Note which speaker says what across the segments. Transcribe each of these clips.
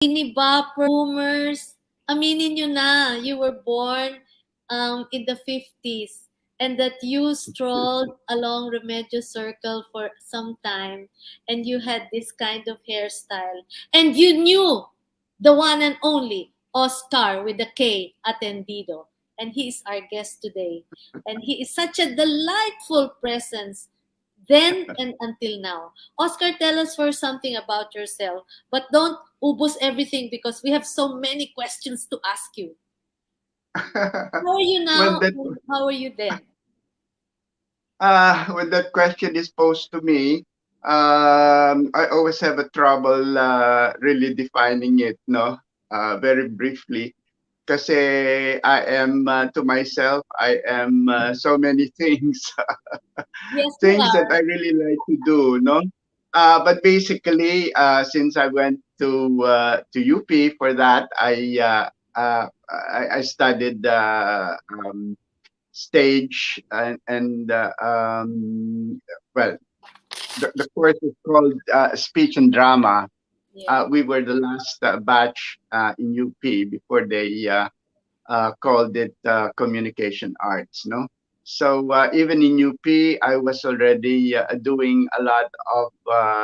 Speaker 1: Mini boomers, aminin nyo na, you were born in the 50s and that you strolled along Remedios Circle for some time and you had this kind of hairstyle and you knew the one and only Oskar with the K Atendido, and he is our guest today, and he is such a delightful presence then and until now. Oscar, tell us first something about yourself, but don't ubos everything because we have so many questions to ask you. How are you
Speaker 2: Well,
Speaker 1: now?
Speaker 2: that
Speaker 1: And how are you then?
Speaker 2: when that question is posed to me, I always have a trouble really defining it, no, very briefly. Kasi I am to myself, I am so many things,
Speaker 1: Yes, you
Speaker 2: things that
Speaker 1: are.
Speaker 2: I really like to do, no. But basically, since I went to UP for that, I studied stage and well, the course is called speech and drama.
Speaker 1: Yeah.
Speaker 2: We were the last batch in UP before they called it communication arts, no? So even in UP, I was already doing a lot of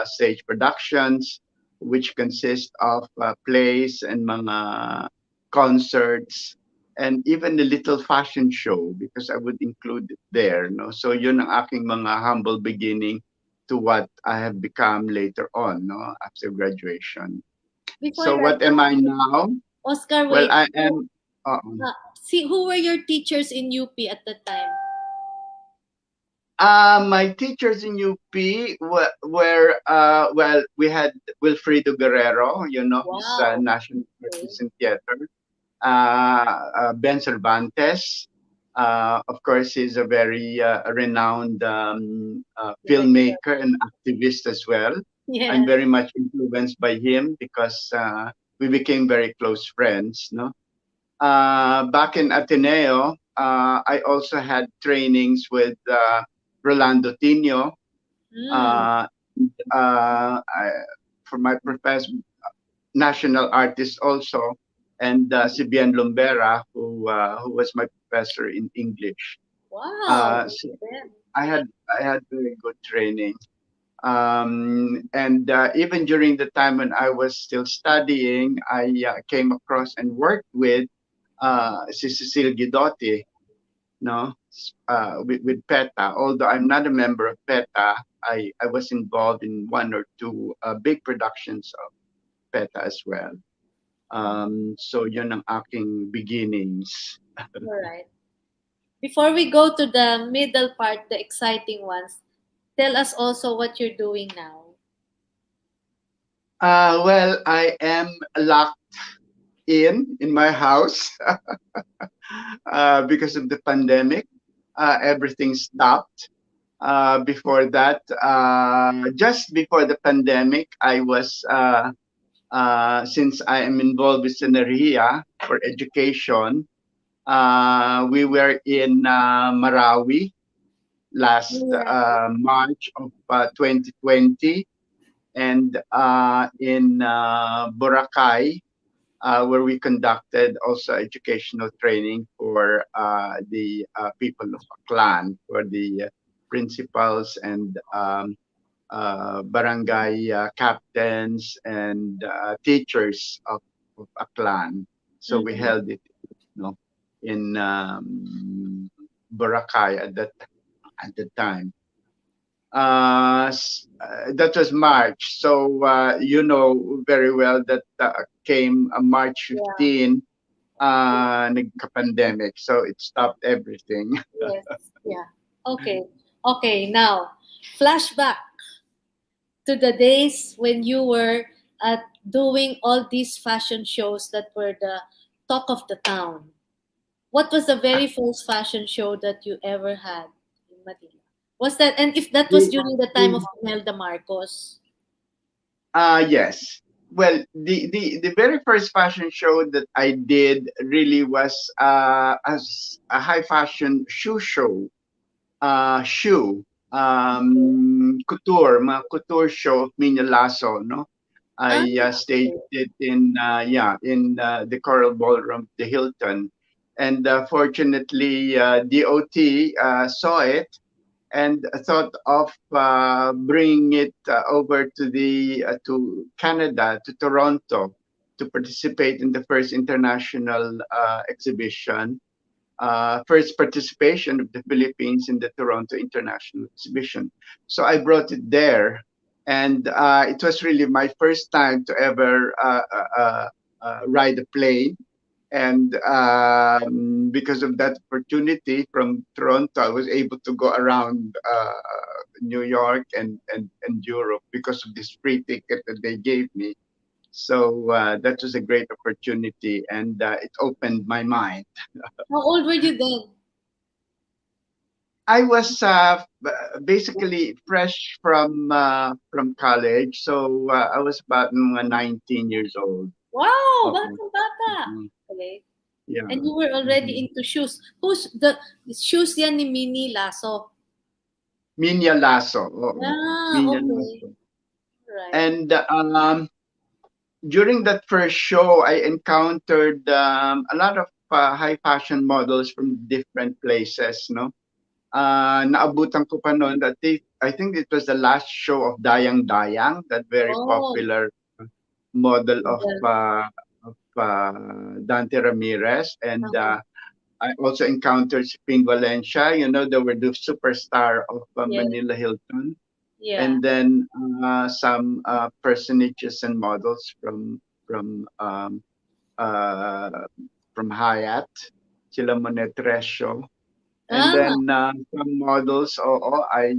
Speaker 2: stage productions, which consist of plays and mga concerts, and even a little fashion show because I would include it there, no? So yun ang aking mga humble beginning to what I have become later on, no? After graduation.
Speaker 1: Before
Speaker 2: So
Speaker 1: that,
Speaker 2: what am I now?
Speaker 1: Oscar,
Speaker 2: Well,
Speaker 1: wait.
Speaker 2: I am. Uh,
Speaker 1: See, who were your teachers in UP at the time?
Speaker 2: My teachers in UP were well, we had Wilfredo Guerrero, he's a
Speaker 1: Wow.
Speaker 2: national
Speaker 1: Okay.
Speaker 2: artist in theater. Ben Cervantes, of course, he's a very renowned
Speaker 1: Director.
Speaker 2: filmmaker and activist as well. I'm
Speaker 1: Yes.
Speaker 2: very much influenced by him because we became very close friends. No, back in Ateneo, I also had trainings with Rolando Tino,
Speaker 1: Mm.
Speaker 2: uh, I, for my profession, national artist also, and si Bien Lumbera, who was my professor in English.
Speaker 1: Wow.
Speaker 2: So
Speaker 1: Then.
Speaker 2: I had very good training. And even during the time when I was still studying, I came across and worked with si Cecile Guidotti, no, with PETA. Although I'm not a member of PETA, I was involved in one or two big productions of PETA as well. So yun ang aking beginnings.
Speaker 1: All right. Before we go to the middle part, the exciting ones, tell us also what you're doing now.
Speaker 2: Well, I am locked in my house because of the pandemic. Everything stopped. Before that, just before the pandemic, I was since I am involved with Synergia for education. We were in Marawi last
Speaker 1: Yeah.
Speaker 2: March of 2020, and in Boracay, where we conducted also educational training for the people of Aklan, for the principals and barangay captains and teachers of Aklan. So we
Speaker 1: Mm-hmm.
Speaker 2: held it, in Boracay at the time. That was March. So you know very well that came March
Speaker 1: Yeah.
Speaker 2: 15, nagka-pandemic. So it stopped everything.
Speaker 1: Yes. Yeah. Okay. Okay. Now, flashback to the days when you were doing all these fashion shows that were the talk of the town. What was the very first fashion show that you ever had in Manila? Was that, and if that was
Speaker 2: The,
Speaker 1: during the time of
Speaker 2: the,
Speaker 1: Imelda Marcos?
Speaker 2: yes. Well, the very first fashion show that I did really was as a high fashion shoe show. Shoe,
Speaker 1: Okay.
Speaker 2: couture, mga couture show of Minya Lasso, no?
Speaker 1: Ah,
Speaker 2: I staged
Speaker 1: okay.
Speaker 2: it in in the Coral Ballroom, the Hilton, and fortunately, DOT saw it and thought of bringing it over to the to Canada, to Toronto, to participate in the first international exhibition, first participation of the Philippines in the Toronto International Exhibition. So I brought it there, and it was really my first time to ever ride a plane. And because of that opportunity from Toronto, I was able to go around New York and Europe because of this free ticket that they gave me. So that was a great opportunity, and it opened my mind.
Speaker 1: How old were you then?
Speaker 2: I was basically fresh from college, so I was about 19 years old.
Speaker 1: Wow,
Speaker 2: Oo.
Speaker 1: batang bata.
Speaker 2: Mhm.
Speaker 1: Okay.
Speaker 2: Yeah.
Speaker 1: And you were already
Speaker 2: Mhm.
Speaker 1: into shoes. Who's the shoes yan ni Mini Lasso?
Speaker 2: Minya Lasso. Oo.
Speaker 1: Ah,
Speaker 2: Minya
Speaker 1: okay.
Speaker 2: Lasso.
Speaker 1: Right.
Speaker 2: And during that first show, I encountered a lot of high fashion models from different places. No, naabutan ko pa noon that I think it was the last show of Dayang Dayang, that very
Speaker 1: Oh,
Speaker 2: popular model
Speaker 1: model.
Speaker 2: of Dante Ramirez, and
Speaker 1: Uh-huh.
Speaker 2: I also encountered Ping Valencia. You know, they were the superstar of
Speaker 1: Yes.
Speaker 2: Manila Hilton,
Speaker 1: Yeah.
Speaker 2: and then some personages and models from um, uh, from Hyatt, sila Monet Trescio. And
Speaker 1: Ah,
Speaker 2: then some models, I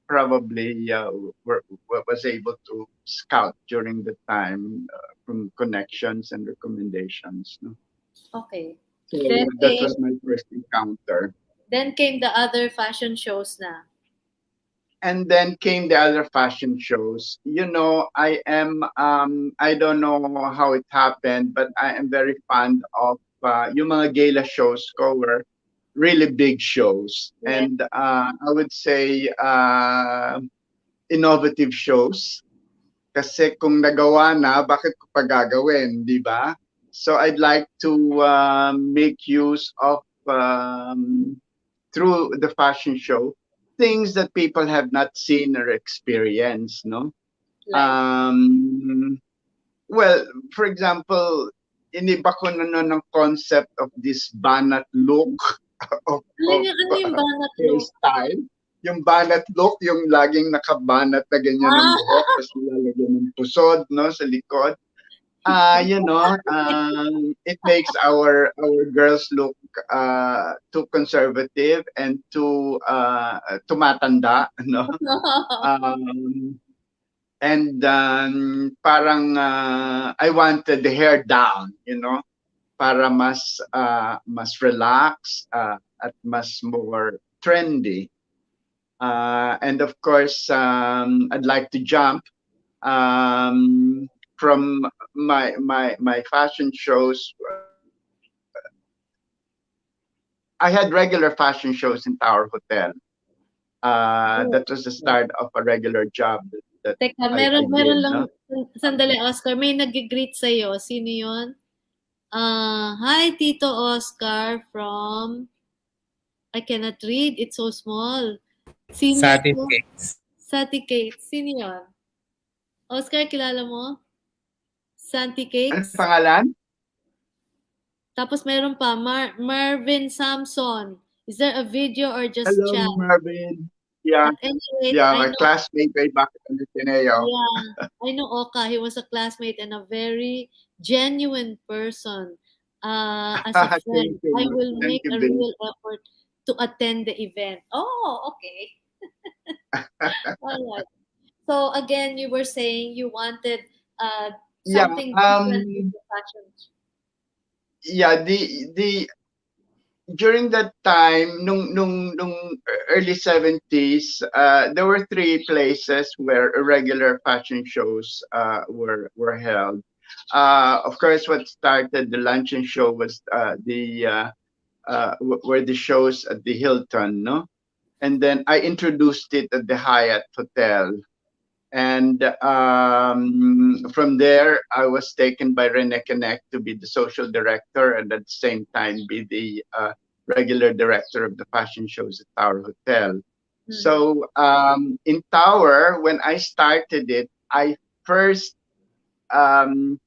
Speaker 2: probably was able to scout during the time from connections and recommendations. No?
Speaker 1: okay.
Speaker 2: So
Speaker 1: Then
Speaker 2: that
Speaker 1: came
Speaker 2: was my first encounter.
Speaker 1: then came the other fashion shows na.
Speaker 2: And then came the other fashion shows. You know, I don't know how it happened, but I am very fond of yung mga gala shows ko were really big shows.
Speaker 1: Yes.
Speaker 2: And I would say innovative shows. Kasi kung nagawa na, bakit ko pa gagawin, di ba? So I'd like to make use of through the fashion show things that people have not seen or experienced, no?
Speaker 1: Like,
Speaker 2: Um, well, for example, iniba ko na nun ng concept of this banat look of
Speaker 1: ano yung banat look?
Speaker 2: hairstyle. Yung banat look, yung laging nakabanat na ganyan ng
Speaker 1: Ah,
Speaker 2: buhok, tapos nilalagyan ng pusod, no, sa likod. It makes our girls look too conservative and too tumatanda, no? Um, and parang I wanted the hair down, para mas relax at mas more trendy. And of course, I'd like to jump um, from my fashion shows. I had regular fashion shows in Tower Hotel.
Speaker 1: oh,
Speaker 2: That was the
Speaker 1: okay.
Speaker 2: start of a regular job that
Speaker 1: Teka,
Speaker 2: I
Speaker 1: meron
Speaker 2: did.
Speaker 1: lang,
Speaker 2: No?
Speaker 1: sandali, Oscar, may nag-greet sa'yo. Sino yun? Hi, Tito Oscar from, I cannot read, it's so small. Sino yun?
Speaker 3: Certificates.
Speaker 1: Santi Cates. Sino yun? Oscar, kilala mo? Santi
Speaker 2: Ano
Speaker 1: Cates?
Speaker 2: pangalan?
Speaker 1: Tapos meron pa, Marvin Samson. Is there a video or just
Speaker 2: Hello,
Speaker 1: chat?
Speaker 2: Marvin. Yeah,
Speaker 1: At any rate,
Speaker 2: yeah,
Speaker 1: I
Speaker 2: my
Speaker 1: know,
Speaker 2: classmate way back in the Ateneo.
Speaker 1: yeah, I know Oka. He was a classmate and a very genuine person. As a
Speaker 2: Thank
Speaker 1: friend, I
Speaker 2: you.
Speaker 1: will
Speaker 2: Thank
Speaker 1: make
Speaker 2: you,
Speaker 1: a
Speaker 2: Vin.
Speaker 1: real effort to attend the event. Oh, okay. All right. So again, you were saying you wanted
Speaker 2: Yeah,
Speaker 1: something different with the fashion.
Speaker 2: yeah, the during that time, nung early 70s, there were three places where regular fashion shows were held. Of course, what started the luncheon show was were the shows at the Hilton, no? And then I introduced it at the Hyatt Hotel. And from there, I was taken by Rene Connect to be the social director and at the same time be the regular director of the fashion shows at Tower Hotel.
Speaker 1: Mhm.
Speaker 2: So in Tower, when I started it, I first um,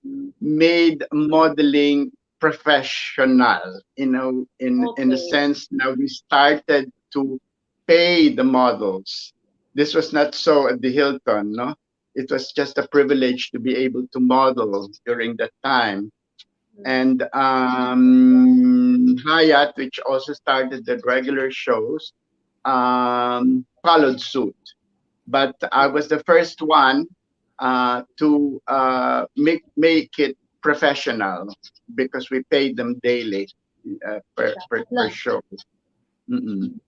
Speaker 2: made modeling professional. You know, in the
Speaker 1: Okay.
Speaker 2: sense now we started to pay the models. This was not so at the Hilton, no. It was just a privilege to be able to model during that time.
Speaker 1: Mhm.
Speaker 2: And Hyatt, which also started the regular shows, followed suit, but I was the first one to make it professional because we paid them daily
Speaker 1: Dapat
Speaker 2: per
Speaker 1: lang.
Speaker 2: show. Mm-mm.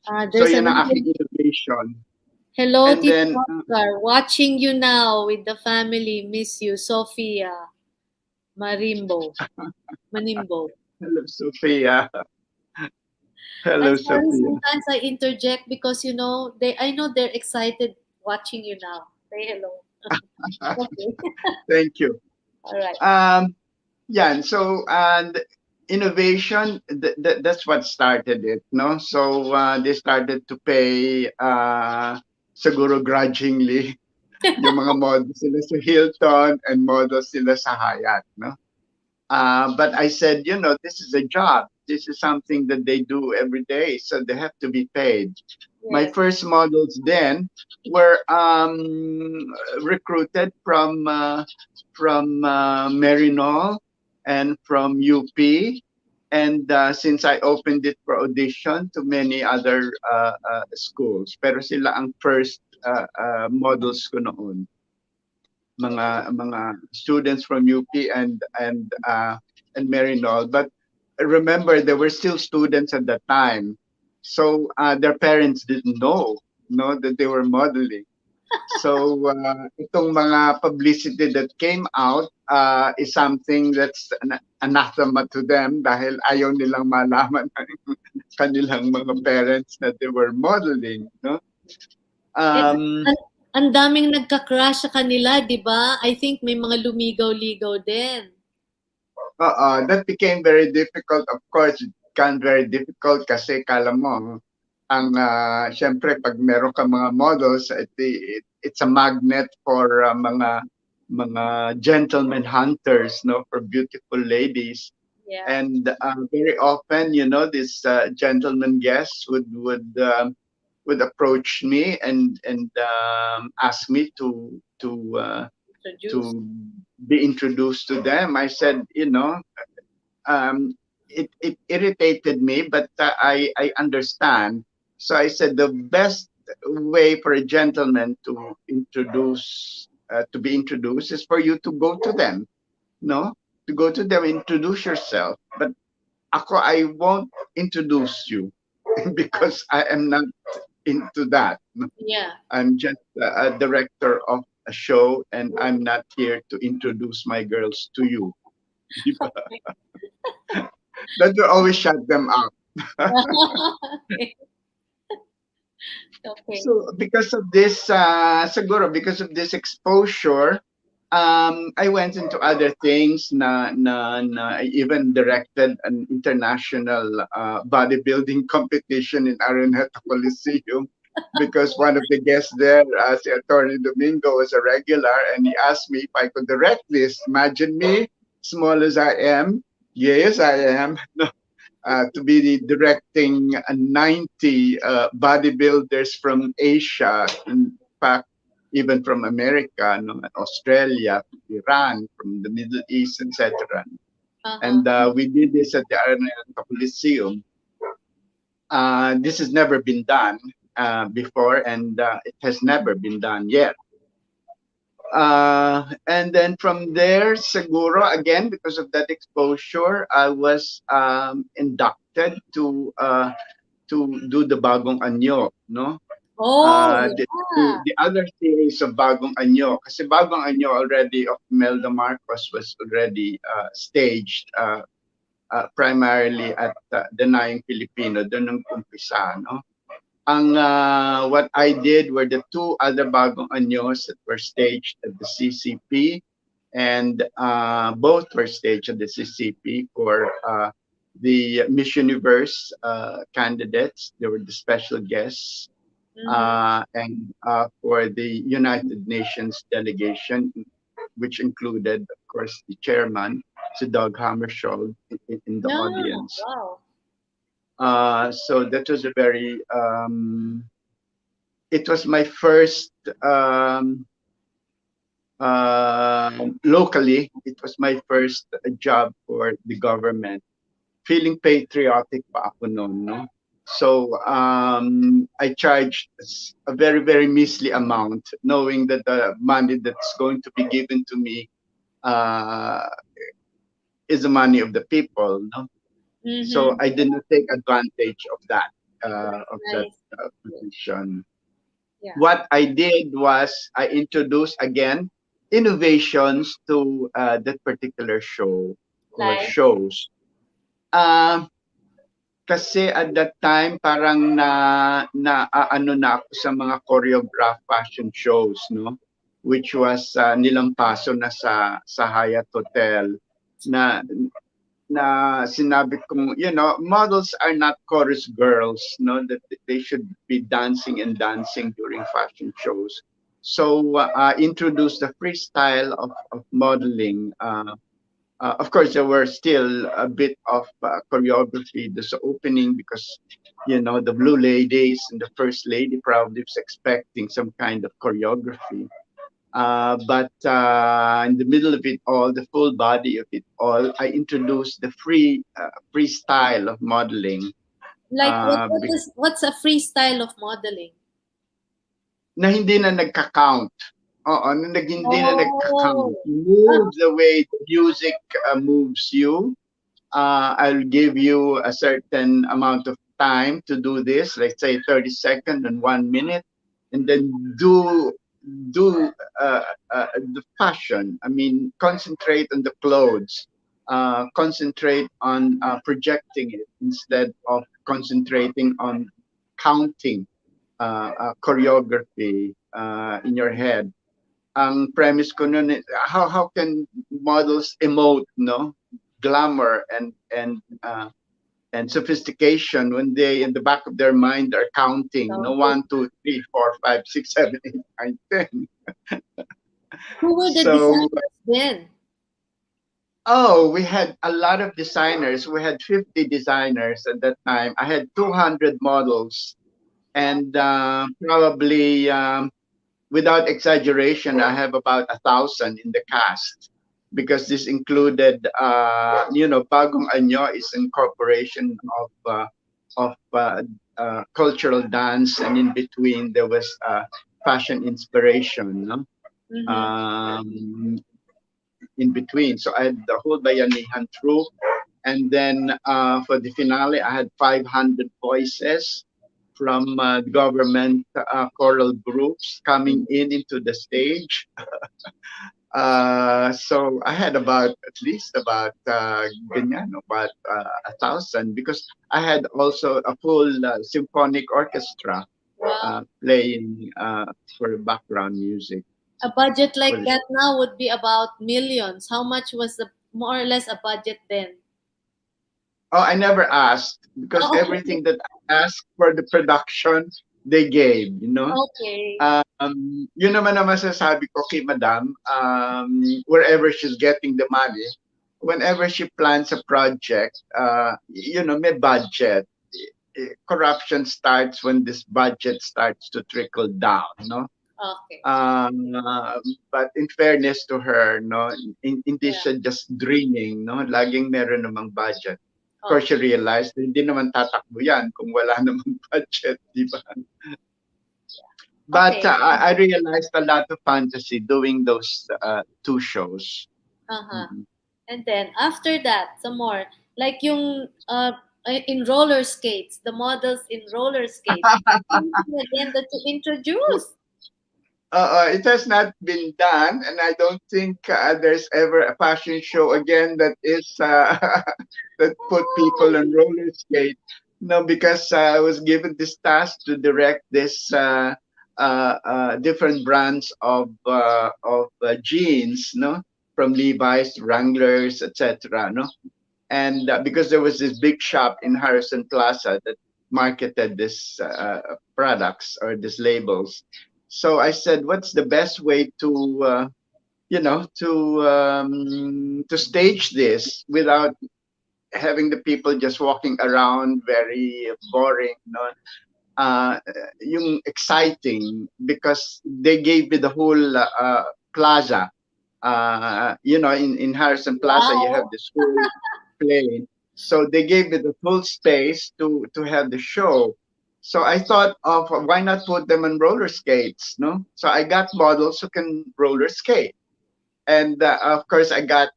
Speaker 2: So
Speaker 1: There's
Speaker 2: yun ang
Speaker 1: another.
Speaker 2: aking innovation.
Speaker 1: Hello,
Speaker 2: And
Speaker 1: Tito
Speaker 2: then,
Speaker 1: Oscar. Watching you now with the family. Miss you, Sophia Marimbo. Manimbo.
Speaker 2: hello, Sophia.
Speaker 1: I'm
Speaker 2: Hello,
Speaker 1: sorry,
Speaker 2: Sophia.
Speaker 1: sometimes I interject because I know they're excited watching you now. Say hello. Okay.
Speaker 2: Thank you.
Speaker 1: All right.
Speaker 2: Um, yeah, and so and innovation, that's what started it, no? So they started to pay siguro grudgingly yung mga models sila sa Hilton and models sila sa Hyatt, no? But I said, this is a job. This is something that they do every day, so they have to be paid. My
Speaker 1: Yes.
Speaker 2: first models then were recruited from Marinol and from UP. And since I opened it for audition to many other schools, pero sila ang first models ko noon, mga students from UP and Marinol. But remember, they were still students at that time, so their parents didn't know that they were modeling. So itong mga publicity that came out is something that's anathema to them dahil ayaw nilang malaman ng kanilang mga parents that they were modeling, no?
Speaker 1: Eh,
Speaker 2: Um,
Speaker 1: ang daming nagka-crush sa kanila, 'di ba? I think may mga lumigaw-ligaw din.
Speaker 2: that became very difficult. Of course, it became very difficult kasi kala mo, syempre pag meron ka mga models, it's a magnet for mga gentlemen hunters, no, for beautiful ladies.
Speaker 1: Yeah.
Speaker 2: And very often, this gentleman guests would approach me and ask me
Speaker 1: Introduce.
Speaker 2: to be introduced to them. I said, it irritated me, but I understand. So I said the best way for a gentleman to be introduced is for you to go to them, no? To go to them, introduce yourself. But I won't introduce you because I am not into that. No?
Speaker 1: Yeah.
Speaker 2: I'm just a director of a show, and I'm not here to introduce my girls to you. That will always shut them up.
Speaker 1: Okay. Okay.
Speaker 2: So because of this, siguro because of this exposure, I went into other things. I even directed an international bodybuilding competition in Araneta Coliseum because one of the guests there, si Attorney Domingo, was a regular, and he asked me if I could direct this. Imagine me, small as I am. Yes, I am. To be directing 90 bodybuilders from Asia, in fact, even from America, no, Australia, Iran, from the Middle East, etc.
Speaker 1: Uh-huh.
Speaker 2: And we did this at the Araneta Coliseum. This has never been done before, and it has never been done yet. And then from there, siguro, again, because of that exposure, I was inducted to do the Bagong Anyo, no?
Speaker 1: Oh,
Speaker 2: The other series of Bagong Anyo, kasi Bagong Anyo already of Melda Marcos was already staged primarily at Denying Filipino, doon nung umpisa, no? What I did were the two other bagong anyos that were staged at the CCP, and both were staged at the CCP for the Miss Universe candidates. They were the special guests,
Speaker 1: Mm-hmm.
Speaker 2: and for the United Nations delegation, which included, of course, the chairman, so Doug Hammarskjöld, in the
Speaker 1: Yeah.
Speaker 2: audience.
Speaker 1: Wow.
Speaker 2: So that was a very it was my first locally. It was my first job for the government. Feeling patriotic pa ako noon, no? So I charged a very very measly amount, knowing that the money that's going to be given to me uh, is the money of the people, no? So
Speaker 1: Mm-hmm.
Speaker 2: I did not take advantage of that
Speaker 1: Nice.
Speaker 2: position.
Speaker 1: Yeah.
Speaker 2: What I did was I introduced again innovations to that particular show or
Speaker 1: Like.
Speaker 2: shows. Um, Kasi at that time parang ano na ako sa mga choreographed fashion shows, no? Which was nilampaso na sa Hyatt Hotel na sinabi kong, models are not chorus girls, no, that they should be dancing and dancing during fashion shows. So introduce the freestyle of modeling. Of course, there were still a bit of choreography. There's the opening because, the Blue Ladies and the First Lady probably was expecting some kind of choreography. But in the middle of it all, the full body of it all, I introduced the freestyle of modeling.
Speaker 1: Like
Speaker 2: Uh,
Speaker 1: what's a freestyle of modeling?
Speaker 2: na hindi na nagka-count. Oo, hindi na nagka-count.
Speaker 1: Oh.
Speaker 2: Move
Speaker 1: Ah,
Speaker 2: the way the music moves you. I'll give you a certain amount of time to do this, let's say 30 seconds and 1 minute, and then do the fashion. I mean, concentrate on the clothes. Concentrate on projecting it instead of concentrating on counting choreography in your head. Ang premise ko nun, how can models emote, no, glamour and sophistication when they in the back of their mind are counting, no,
Speaker 1: counting.
Speaker 2: 1, 2, 3, 4, 5, 6, 7, 8, 9, 10.
Speaker 1: Who were the
Speaker 2: So
Speaker 1: designers then?
Speaker 2: we had a lot of designers. We had 50 designers at that time. I had 200 models,
Speaker 1: Wow.
Speaker 2: and probably without exaggeration, I have about 1,000 in the cast because this included, Bagong Anyo is incorporation of cultural dance, and in between there was fashion inspiration, no?
Speaker 1: Mm-hmm.
Speaker 2: Um, in between. So I had the whole Bayanihan troupe, and then for the finale, I had 500 voices from government choral groups coming in into the stage. So I had about at least about ganyan, about 1,000, because I had also a full symphonic orchestra
Speaker 1: Wow.
Speaker 2: playing for background music
Speaker 1: A budget
Speaker 2: for
Speaker 1: like
Speaker 2: the
Speaker 1: that now would be about millions. How much was the more or less a budget then?
Speaker 2: Oh, I never asked because
Speaker 1: Oh,
Speaker 2: everything that I asked for the production, they gave.
Speaker 1: okay.
Speaker 2: Yun naman ang masasabi ko kay Madam, wherever she's getting the money, whenever she plans a project, may budget. Corruption starts when this budget starts to trickle down, no?
Speaker 1: Okay.
Speaker 2: Um, but in fairness to her, no, hindi
Speaker 1: Yeah.
Speaker 2: siya just dreaming, no? Laging meron namang budget. Of course, she
Speaker 1: Okay.
Speaker 2: realized na hindi naman tatakbo yan kung wala namang budget, di ba? But
Speaker 1: Okay.
Speaker 2: I realized a lot of fantasy doing those two shows.
Speaker 1: Uh-huh.
Speaker 2: Mhm.
Speaker 1: And then after that, some more. Like yung in roller skates, the models in roller skates. Something again that you introduced.
Speaker 2: It has not been done, and I don't think there's ever a fashion show again that is that put people on roller skates. No, because I was given this task to direct this different brands of jeans, no, from Levi's, Wranglers, etc. No, and because there was this big shop in Harrison Plaza that marketed this products or these labels, so I said, "What's the best way to to stage this without having the people just walking around very boring, no? uh, yung exciting because they gave me the whole plaza. In Harrison Plaza, you have
Speaker 1: Wow.
Speaker 2: this whole plane. So they gave me the full space to have the show. So I thought of why not put them on roller skates, no? So I got models who can roller skate, and of course I got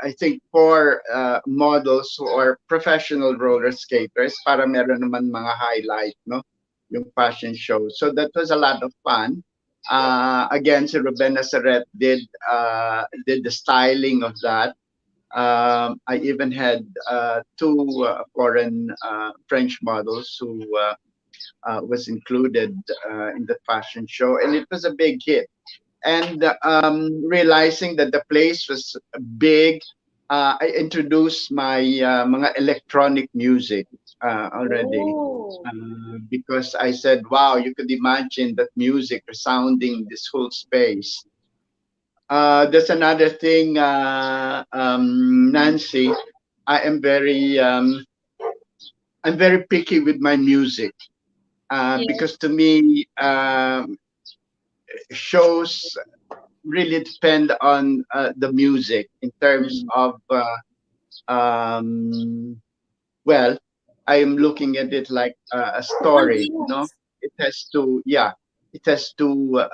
Speaker 2: I think four models who are professional roller skaters para meron naman mga highlight, no, yung fashion show. So that was a lot of fun. Again, si Ruben Nazaret did the styling of that. I even had two foreign French models who was included in the fashion show, and it was a big hit. And realizing that the place was big, I introduced my mga electronic music already,
Speaker 1: Oh,
Speaker 2: because I said, "Wow, you could imagine that music resounding this whole space." That's another thing, Nancy. I am I'm very picky with my music
Speaker 1: yes.
Speaker 2: because to me, shows really depend on the music in terms
Speaker 1: Mm.
Speaker 2: of um, well, I am looking at it like a story. No,
Speaker 1: Ambience.
Speaker 2: it has to, yeah, it has to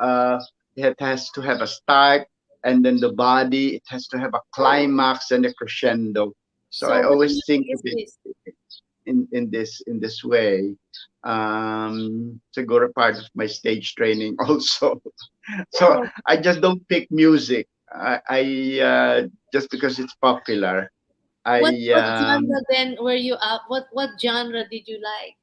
Speaker 2: it has to have a start, and then the body. It has to have a climax and a crescendo. So I
Speaker 1: So what
Speaker 2: always
Speaker 1: music
Speaker 2: think of
Speaker 1: is
Speaker 2: it
Speaker 1: this?
Speaker 2: in this way. Siguro part of my stage training also. So
Speaker 1: Oh,
Speaker 2: I just don't pick music. I just because it's popular. I
Speaker 1: what genre then were you up? What genre did you like?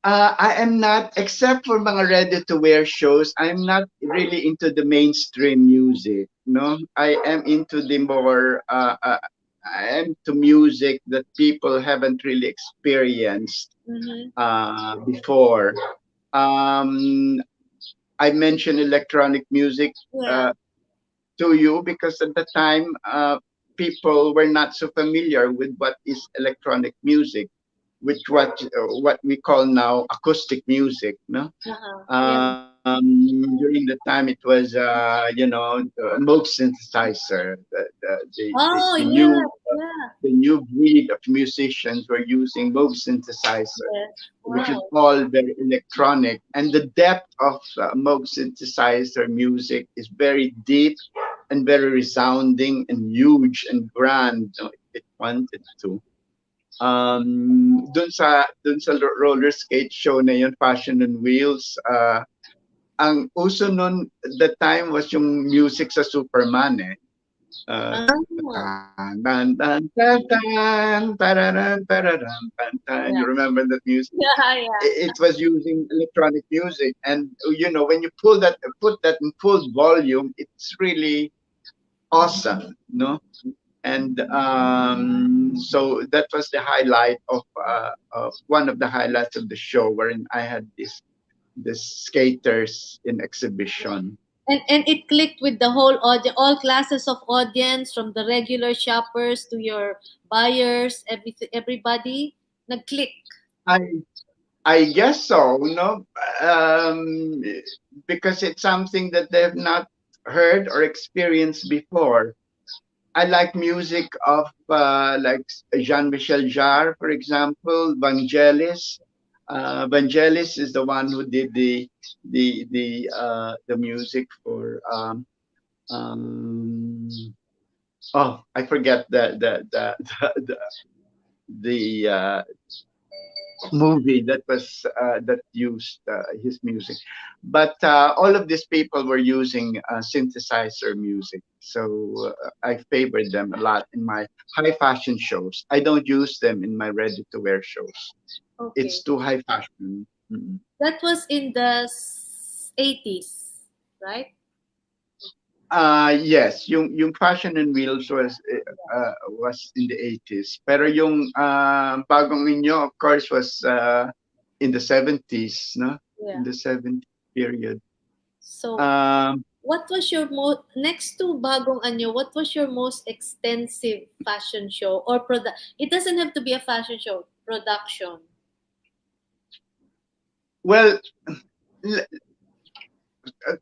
Speaker 2: I am not, except for mga ready-to-wear shows. I'm not really into the mainstream music. No, I am into the more. I am to music that people haven't really experienced
Speaker 1: Mm-hmm.
Speaker 2: before. Um, I mentioned electronic music
Speaker 1: Yeah.
Speaker 2: uh, to you because at the time people were not so familiar with what is electronic music, which what we call now acoustic music. No,
Speaker 1: Uh-huh. Yeah.
Speaker 2: during the time it was Moog synthesizer,
Speaker 1: Oh,
Speaker 2: the
Speaker 1: yeah.
Speaker 2: the new breed of musicians were using Moog synthesizer,
Speaker 1: Yes.
Speaker 2: which is
Speaker 1: Wow.
Speaker 2: all very electronic. And the depth of Moog synthesizer music is very deep and very resounding and huge and grand. No, it wanted to. Dun sa roller skate show na yun, Fashion on Wheels, ang uso nun the time was yung music sa Superman eh.
Speaker 1: Oh,
Speaker 2: Tan, tan, tan, tan, tan, tararan, tararan, tan, tan.
Speaker 1: yeah.
Speaker 2: You remember that music?
Speaker 1: Yeah, yeah.
Speaker 2: It was using electronic music, and when you put that in full volume, it's really awesome, no? And so that was the highlight of one of the highlights of the show, wherein I had this skaters in exhibition.
Speaker 1: And it clicked with the whole audience, all classes of audience, from the regular shoppers to your buyers, everybody nag-click.
Speaker 2: I I guess so, no, um, because it's something that they've not heard or experienced before. I like music of like Jean-Michel Jarre, for example, Vangelis. Vangelis is the one who did the music for um, I forget the movie that used his music. But all of these people were using synthesizer music, so I favored them a lot in my high fashion shows. I don't use them in my ready to wear shows.
Speaker 1: Okay.
Speaker 2: It's too high fashion. Mm.
Speaker 1: That was in the 80s, right?
Speaker 2: Yes, yung Fashion and Wheels was in the 80s. Pero yung Bagong Inyo, of course, was in the 70s, no? In
Speaker 1: Yeah.
Speaker 2: the 70s period.
Speaker 1: So,
Speaker 2: Um,
Speaker 1: what was your next to Bagong Anyo? What was your most extensive fashion show or product? It doesn't have to be a fashion show. Production.
Speaker 2: well, l-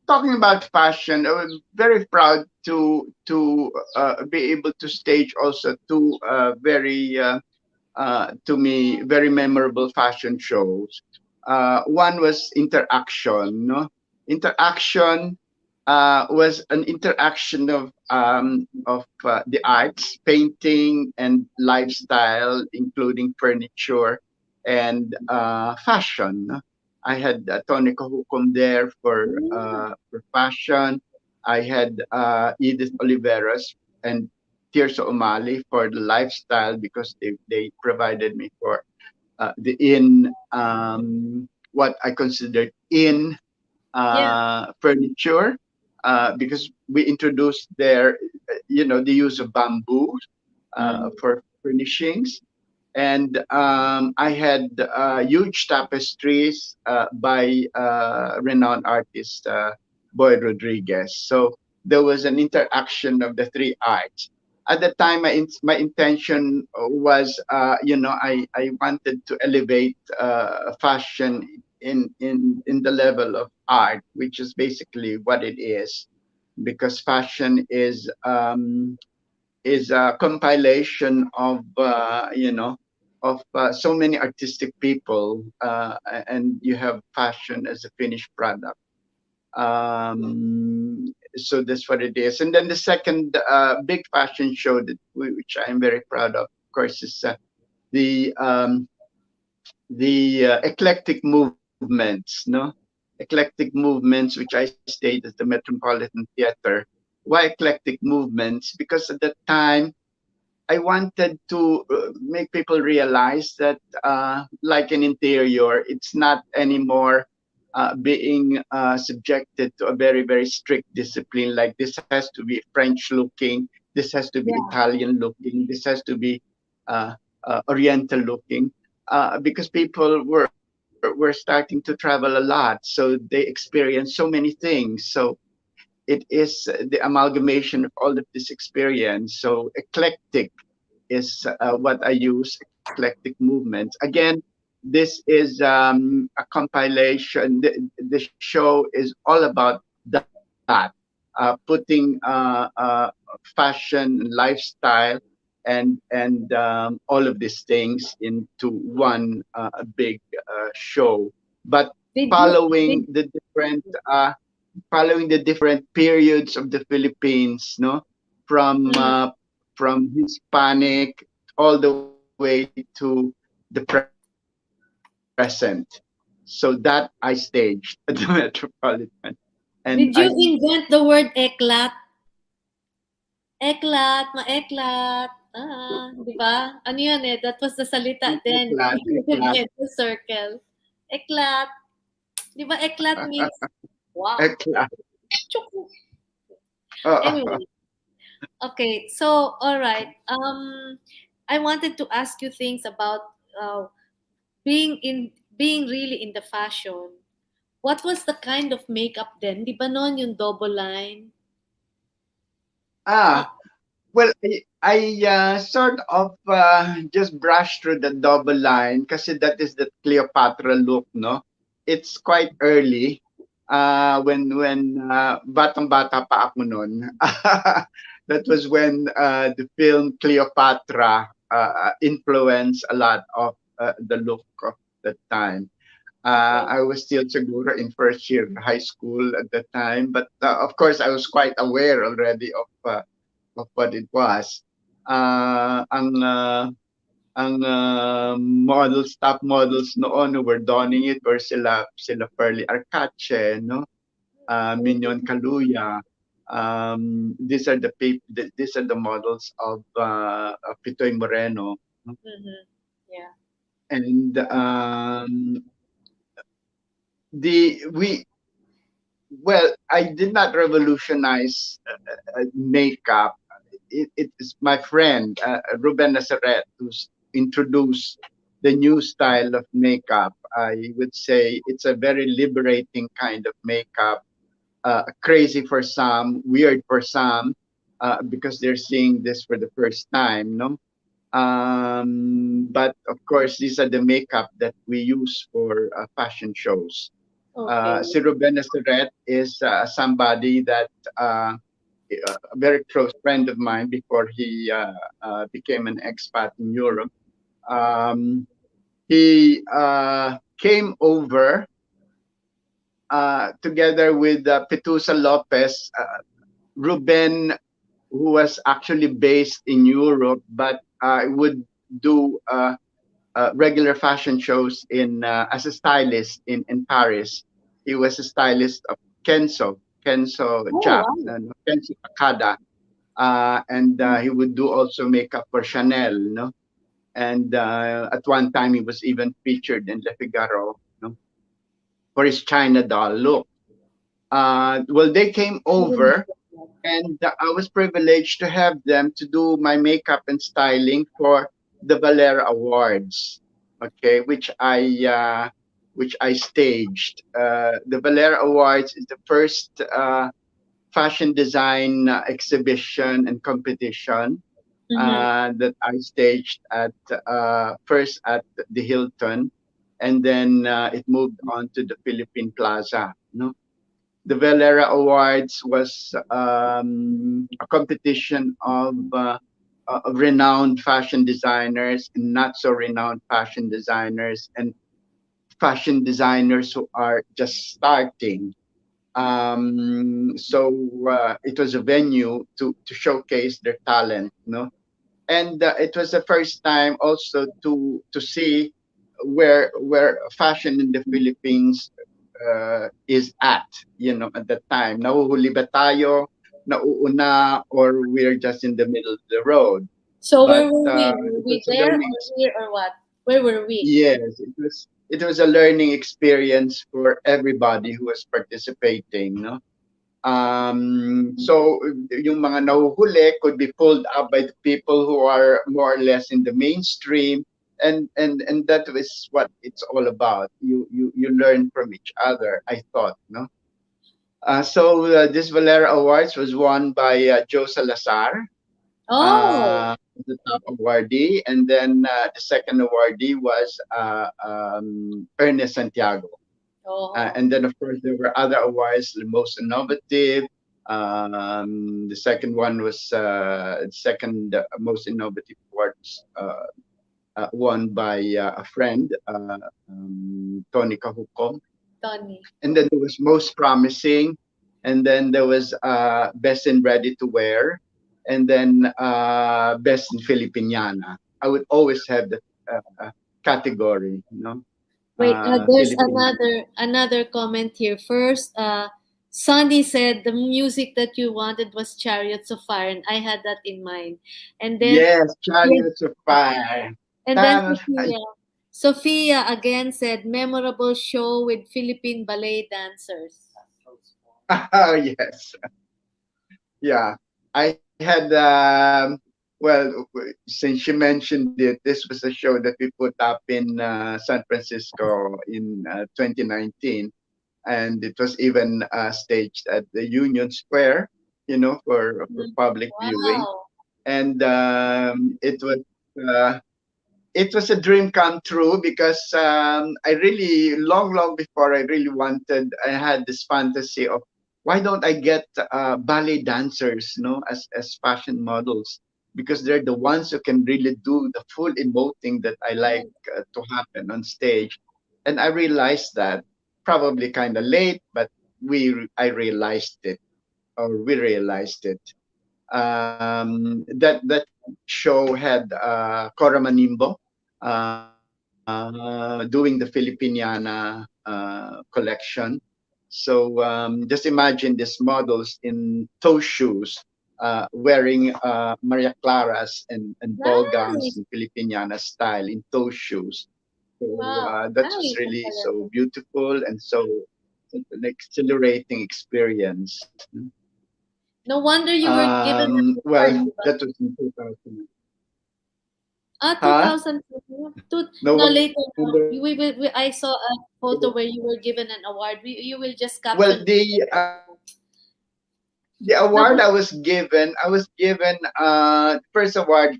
Speaker 2: talking about fashion, I was very proud to be able to stage also two to me very memorable fashion shows. One was Interaction. No, Interaction was an interaction of the arts, painting, and lifestyle, including furniture and fashion. No? I had Tony Kahukom there
Speaker 1: Yeah.
Speaker 2: for fashion. I had Edith Oliveras and Tirso O'Malley for the lifestyle because they provided me for the in what I considered in
Speaker 1: Yeah.
Speaker 2: furniture because we introduced their the use of bamboo
Speaker 1: Mm.
Speaker 2: for furnishings, and I had huge tapestries by renowned artist Boy Rodriguez. So there was an interaction of the three arts. At the time, my intention was, I wanted to elevate fashion in the level of art, which is basically what it is, because fashion is a compilation of so many artistic people, and you have fashion as a finished product. So that's what it is. And then the second big fashion show which I'm very proud of course, is the eclectic movements, no? Eclectic movements, which I stayed at the Metropolitan Theater. Why eclectic movements? Because at that time, I wanted to make people realize that, like an interior, it's not anymore being subjected to a very, very strict discipline. Like this has to be French looking, this has to be
Speaker 1: Yeah.
Speaker 2: Italian looking, this has to be uh, Oriental looking, because people were starting to travel a lot, so they experience so many things. So it is the amalgamation of all of this experience. So eclectic is what I use, eclectic movements. Again, this is a compilation. The show is all about that, putting fashion, lifestyle, and all of these things into one big show. But
Speaker 1: Did you?
Speaker 2: following
Speaker 1: Did
Speaker 2: the different following the different periods of the Philippines, no, from
Speaker 1: mm,
Speaker 2: uh, from Hispanic all the way to the present. So that I staged at the Metropolitan, and
Speaker 1: did you invent the word eklat? Eklat, maeklat. Di ba? Ano yun eh? That was the salita then
Speaker 2: Eklat,
Speaker 1: in the
Speaker 2: eklat,
Speaker 1: medyo circle. Eklat. Di ba eklat means wow.
Speaker 2: eklat.
Speaker 1: Chuku.
Speaker 2: Oo.
Speaker 1: Anyway, okay. So, all right. I wanted to ask you things about being really in the fashion. What was the kind of makeup then? Di ba noon yung double line?
Speaker 2: Ah,
Speaker 1: Uh,
Speaker 2: well, I sort of just brushed through the double line kasi that is the Cleopatra look, no? It's quite early when batang-bata pa ako noon. That was when the film Cleopatra influenced a lot of the look of that time.
Speaker 1: okay.
Speaker 2: I was still siguro in first year high school at that time, but of course I was quite aware already of what it was. Ang ang models, top models noon who were donning it were sila Pearly Arcache, no? Mignon Kaluya. These are these are the models of Pitoy Moreno. No?
Speaker 1: Mm-hmm. Yeah.
Speaker 2: And the we well, I did not revolutionize makeup. It is my friend Ruben Nazaret who's introduced the new style of makeup. I would say it's a very liberating kind of makeup, crazy for some, weird for some, because they're seeing this for the first time, no? But of course, these are the makeup that we use for fashion shows.
Speaker 1: Okay.
Speaker 2: Si Ruben Nazaret is somebody that a very close friend of mine before he became an expat in Europe. Um, he came over together with Petusa Lopez. Ruben, who was actually based in Europe, but would do regular fashion shows in as a stylist in Paris. He was a stylist of Kenzo
Speaker 1: Oh
Speaker 2: Jap,
Speaker 1: wow.
Speaker 2: Kenzo Takada, and he would do also makeup for Chanel, no? And at one time he was even featured in Le Figaro, no? For his China doll look. Well, they came
Speaker 1: I didn't
Speaker 2: over
Speaker 1: get that.
Speaker 2: and I was privileged to have them to do my makeup and styling for the Valera Awards, okay, which I staged. The Valera Awards is the first fashion design exhibition and competition
Speaker 1: Mm-hmm.
Speaker 2: that I staged at first at the Hilton, and then it moved on to the Philippine Plaza. No, the Valera Awards was a competition of renowned fashion designers and not so renowned fashion designers and fashion designers who are just starting. So it was a venue to showcase their talent, no? And it was the first time also to see where fashion in the Philippines is at, at that time. Nahuhuli ba tayo, nauuna, or we're just in the middle of the road?
Speaker 1: So where
Speaker 2: But
Speaker 1: were we? Were
Speaker 2: it
Speaker 1: we
Speaker 2: was a
Speaker 1: there or here or what? Where were we?
Speaker 2: yes, it was a learning experience for everybody who was participating, no? So yung mga nahuhuli could be pulled up by the people who are more or less in the mainstream, and that is what it's all about. You learn from each other. I thought, no. So this Valera Awards was won by Joe Salazar,
Speaker 1: Oh.
Speaker 2: the top awardee, and then the second awardee was Ernest Santiago.
Speaker 1: Oh.
Speaker 2: And then, of course, there were other awards, the most innovative. The second one was second most innovative awards won by a friend, Tony Cahucom.
Speaker 1: Tony.
Speaker 2: And then there was most promising, and then there was best in ready to wear, and then best in Filipiniana. I would always have the category,
Speaker 1: Wait, there's
Speaker 2: Filipiniana.
Speaker 1: another comment here. First, Sonny said the music that you wanted was Chariots of Fire, and I had that in mind. And then,
Speaker 2: Yes,
Speaker 1: yes,
Speaker 2: Chariots of Fire.
Speaker 1: and then
Speaker 2: Tal-
Speaker 1: Sophia again said memorable show with Philippine ballet dancers.
Speaker 2: oh, yes. Yeah. I had, well, since you mentioned it, this was a show that we put up in San Francisco in 2019. And it was even staged at the Union Square, for
Speaker 1: Mhm.
Speaker 2: public viewing.
Speaker 1: Wow.
Speaker 2: And uh, it was a dream come true because I really long before I really wanted I had this fantasy of why don't I get ballet dancers as fashion models because they're the ones who can really do the full emoting that I like to happen on stage, and I realized that probably kind of late, but I realized it, or we realized it. That show had Cora Manimbo. doing the Filipiniana collection. So just imagine these models in toe shoes, wearing Maria Claras and ball gowns
Speaker 1: Nice.
Speaker 2: in Filipiniana style in toe shoes. So
Speaker 1: Wow.
Speaker 2: that was
Speaker 1: Nice,
Speaker 2: really
Speaker 1: Oskar
Speaker 2: so
Speaker 1: Atendido.
Speaker 2: beautiful and so an exhilarating experience.
Speaker 1: No wonder you were given an
Speaker 2: Well,
Speaker 1: award, diba?
Speaker 2: that was in 2000.
Speaker 1: Ah,
Speaker 2: Huh?
Speaker 1: 2002. Two,
Speaker 2: No
Speaker 1: no, later. No.
Speaker 2: wonder.
Speaker 1: I saw a photo where you were given an award. You will just
Speaker 2: Well,
Speaker 1: caption it later.
Speaker 2: the
Speaker 1: No,
Speaker 2: award
Speaker 1: but
Speaker 2: I was given first award.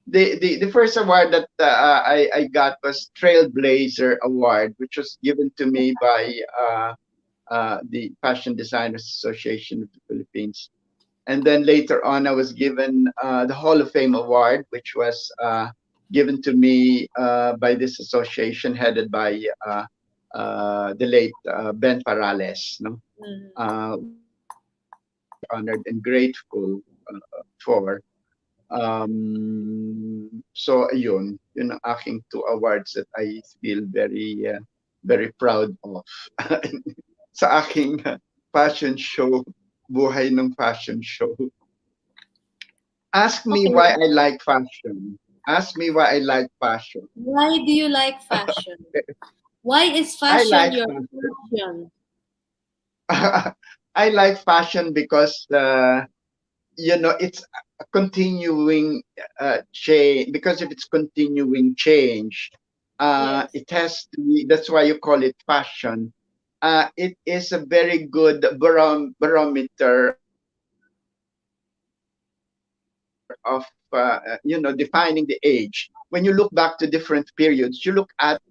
Speaker 2: The first award that I got was Trailblazer Award, which was given to me by the Fashion Designers Association of the Philippines. And then later on, I was given the Hall of Fame Award, which was given to me by this association headed by the late Ben Parales, no?
Speaker 1: mm,
Speaker 2: Which I'm very honored and grateful for. So yun ang aking two awards that I feel very proud of sa aking fashion show, buhay ng fashion show. Ask me
Speaker 1: okay.
Speaker 2: why I like fashion. Ask me why I like fashion.
Speaker 1: Why do you like fashion? Why is
Speaker 2: I
Speaker 1: fashion
Speaker 2: like
Speaker 1: your
Speaker 2: fashion.
Speaker 1: passion?
Speaker 2: I like fashion because it's a continuing change. Because if it's continuing change,
Speaker 1: Yes.
Speaker 2: it has to be. That's why you call it fashion. It is a very good barometer of defining the age. When you look back to different periods, you look at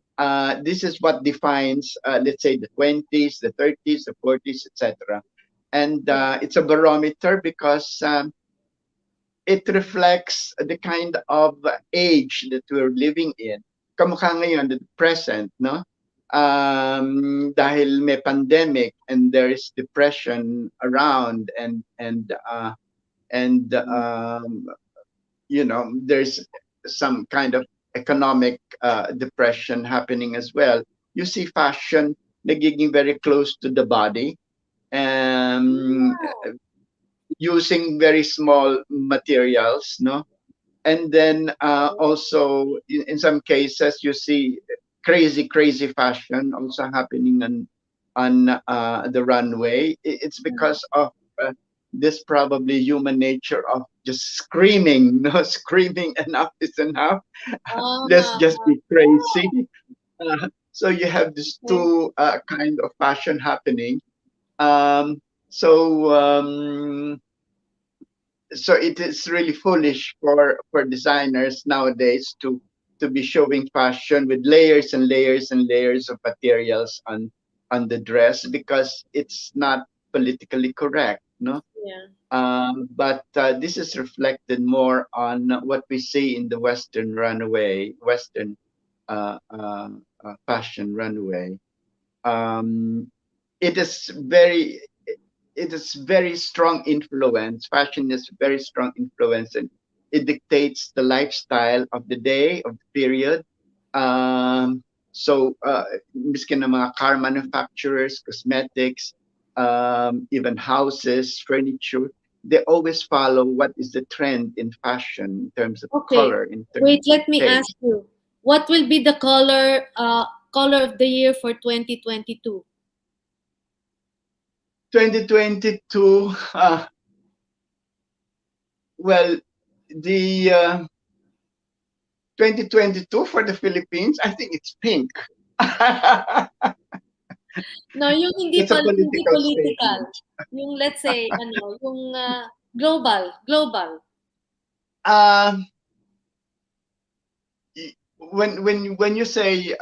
Speaker 2: this is what defines, let's say, the 20s, the 30s, the 40s, etc. And
Speaker 1: Yeah.
Speaker 2: it's a barometer because it reflects the kind of age that we're living in. Kamukha ngayon, the present, no? Dahil may pandemic and there is depression around and there's some kind of economic depression happening as well. You see fashion nagiging very close to the body, um, using very small materials, no? And then also in some cases you see crazy fashion also happening on the runway. It's
Speaker 1: Mhm.
Speaker 2: because of this probably human nature of just screaming, no, screaming, enough is enough, let's
Speaker 1: Ah,
Speaker 2: just be crazy. So you have these
Speaker 1: okay.
Speaker 2: two kind of fashion happening. um, so it is really foolish for designers nowadays to be showing fashion with layers and layers and layers of materials on the dress because it's not politically correct, no.
Speaker 1: Yeah.
Speaker 2: But this is reflected more on what we see in the Western fashion runway. um, it is very it is very strong influence. Fashion is very strong influence, and it dictates the lifestyle of the day, of the period. So miskin ng mga car manufacturers, cosmetics, even houses, furniture, they always follow what is the trend in fashion in terms of
Speaker 1: Okay.
Speaker 2: color, in terms
Speaker 1: Wait,
Speaker 2: of
Speaker 1: let me ask
Speaker 2: taste.
Speaker 1: you. What will be the color of the year for 2022?
Speaker 2: 2022, well, the 2022 for the Philippines, I think it's pink.
Speaker 1: No, yung
Speaker 2: That's a
Speaker 1: hindi
Speaker 2: political
Speaker 1: political.
Speaker 2: statement.
Speaker 1: Yung let's say yung global.
Speaker 2: Um, when you say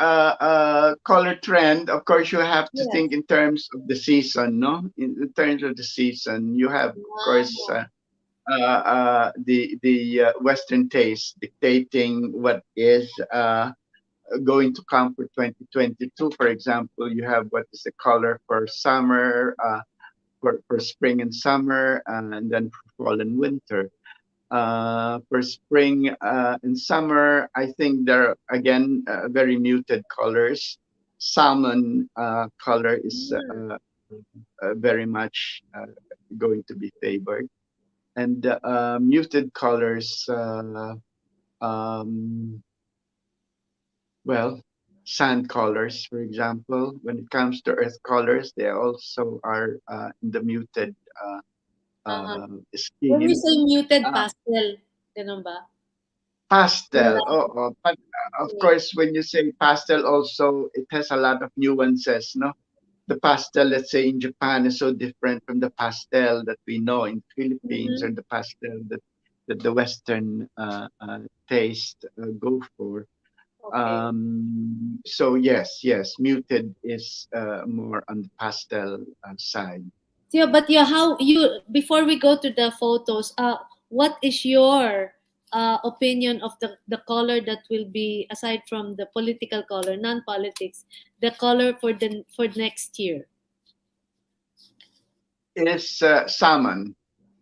Speaker 2: color trend, of course you have to think
Speaker 1: Yes.
Speaker 2: in terms of the season, no? In terms of the season, you have, of course,
Speaker 1: Ah,
Speaker 2: the Western taste dictating what is going to come for 2022. For example, you have what is the color for summer, for spring and summer, and then for fall and winter. For spring and summer, I think there are again very muted colors. Salmon color is
Speaker 1: Mm.
Speaker 2: very much going to be favored, and muted colors. Um, well, sand colors, for example. When it comes to earth colors, they also are in the muted
Speaker 1: Uh-huh. When you
Speaker 2: scheme.
Speaker 1: say muted
Speaker 2: Uh,
Speaker 1: pastel, ganun ba? Yung
Speaker 2: Pastel,
Speaker 1: line.
Speaker 2: but of
Speaker 1: Okay.
Speaker 2: course, when you say pastel, also it has a lot of nuances, no? The pastel, let's say in Japan, is so different from the pastel that we know in Philippines, or
Speaker 1: Mhm.
Speaker 2: the pastel that the Western taste go for.
Speaker 1: Okay.
Speaker 2: So yes, muted is more on the pastel side.
Speaker 1: Yeah, but yeah, how you before we go to the photos, what is your opinion of the color that will be aside from the political color, non-politics, the color for next year?
Speaker 2: Is salmon.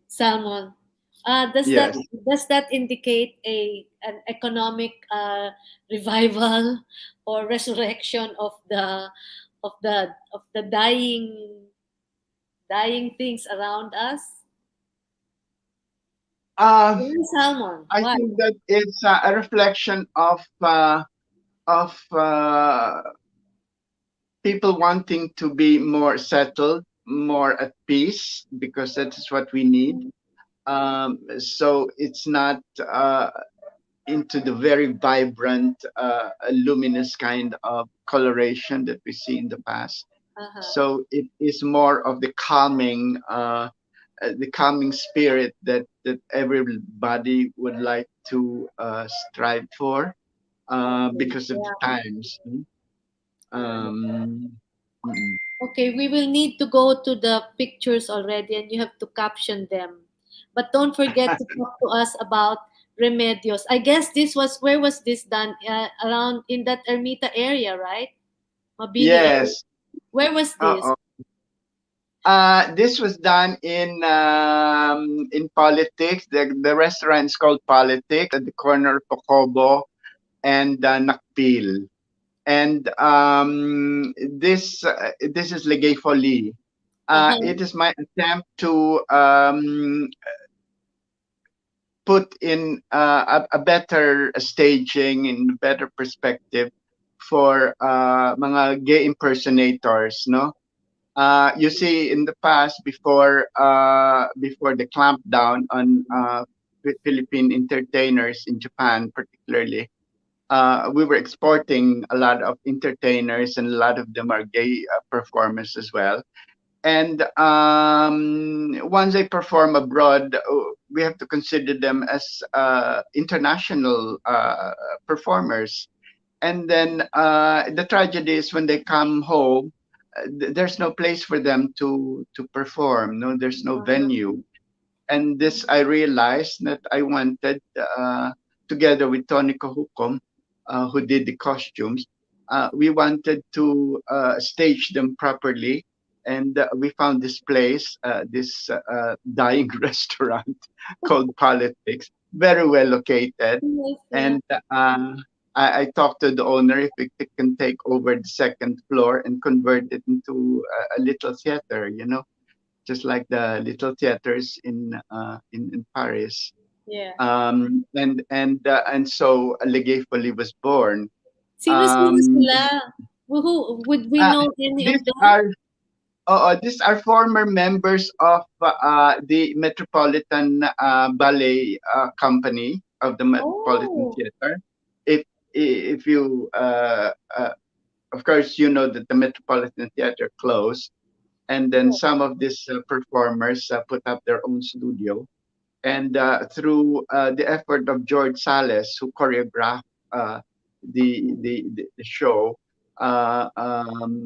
Speaker 1: Salmon.
Speaker 2: Yes.
Speaker 1: Does that indicate an economic revival or resurrection of the dying things around us?
Speaker 2: Uh,
Speaker 1: Why salmon?
Speaker 2: I
Speaker 1: Why?
Speaker 2: think that it's a reflection of people wanting to be more settled, more at peace, because that is what we need. So it's not into the very vibrant, luminous kind of coloration that we see in the past.
Speaker 1: Uh-huh.
Speaker 2: So it is more of the calming spirit that everybody would like to strive for
Speaker 1: Okay.
Speaker 2: because of the
Speaker 1: Yeah.
Speaker 2: times.
Speaker 1: Uh,
Speaker 2: Um, mm,
Speaker 1: okay, we will need to go to the pictures already and you have to caption them. But don't forget to talk to us about Remedios. I guess this was where was this done? Around in that Ermita area, right? Mabini area.
Speaker 2: yes.
Speaker 1: Where was this?
Speaker 2: Uh-oh. This was done in Politics. The restaurant is called Politics at the corner of Pocobo and Nakpil. And this is Legay Folie.
Speaker 1: Uh-huh.
Speaker 2: It is my attempt to put in a better staging and better perspective for mga gay impersonators, no? You see, in the past, before the clampdown on Philippine entertainers in Japan, particularly, we were exporting a lot of entertainers, and a lot of them are gay performers as well. And once they perform abroad, we have to consider them as international performers. And then the tragedy is when they come home, there's no place for them to perform. No, there's no
Speaker 1: Uh-huh.
Speaker 2: venue. And this I realized that I wanted, together with Tony Kahukom, who did the costumes, we wanted to stage them properly. And we found this place, this dying restaurant called Politics, very well located.
Speaker 1: Yes, yeah.
Speaker 2: And I talked to the owner if it can take over the second floor and convert it into a little theater, just like the little theaters in Paris.
Speaker 1: Yeah.
Speaker 2: And so Legay Folie was born.
Speaker 1: Sino-sino
Speaker 2: Um,
Speaker 1: sila? Would we
Speaker 2: uh,
Speaker 1: know any of
Speaker 2: these
Speaker 1: them?
Speaker 2: are these are former members of the Metropolitan Ballet Company of the Metropolitan
Speaker 1: Oh.
Speaker 2: Theater. If if you of course you know that the Metropolitan Theater closed, and then
Speaker 1: Yeah.
Speaker 2: some of these performers put up their own studio. And through the effort of George Sales, who choreographed the show,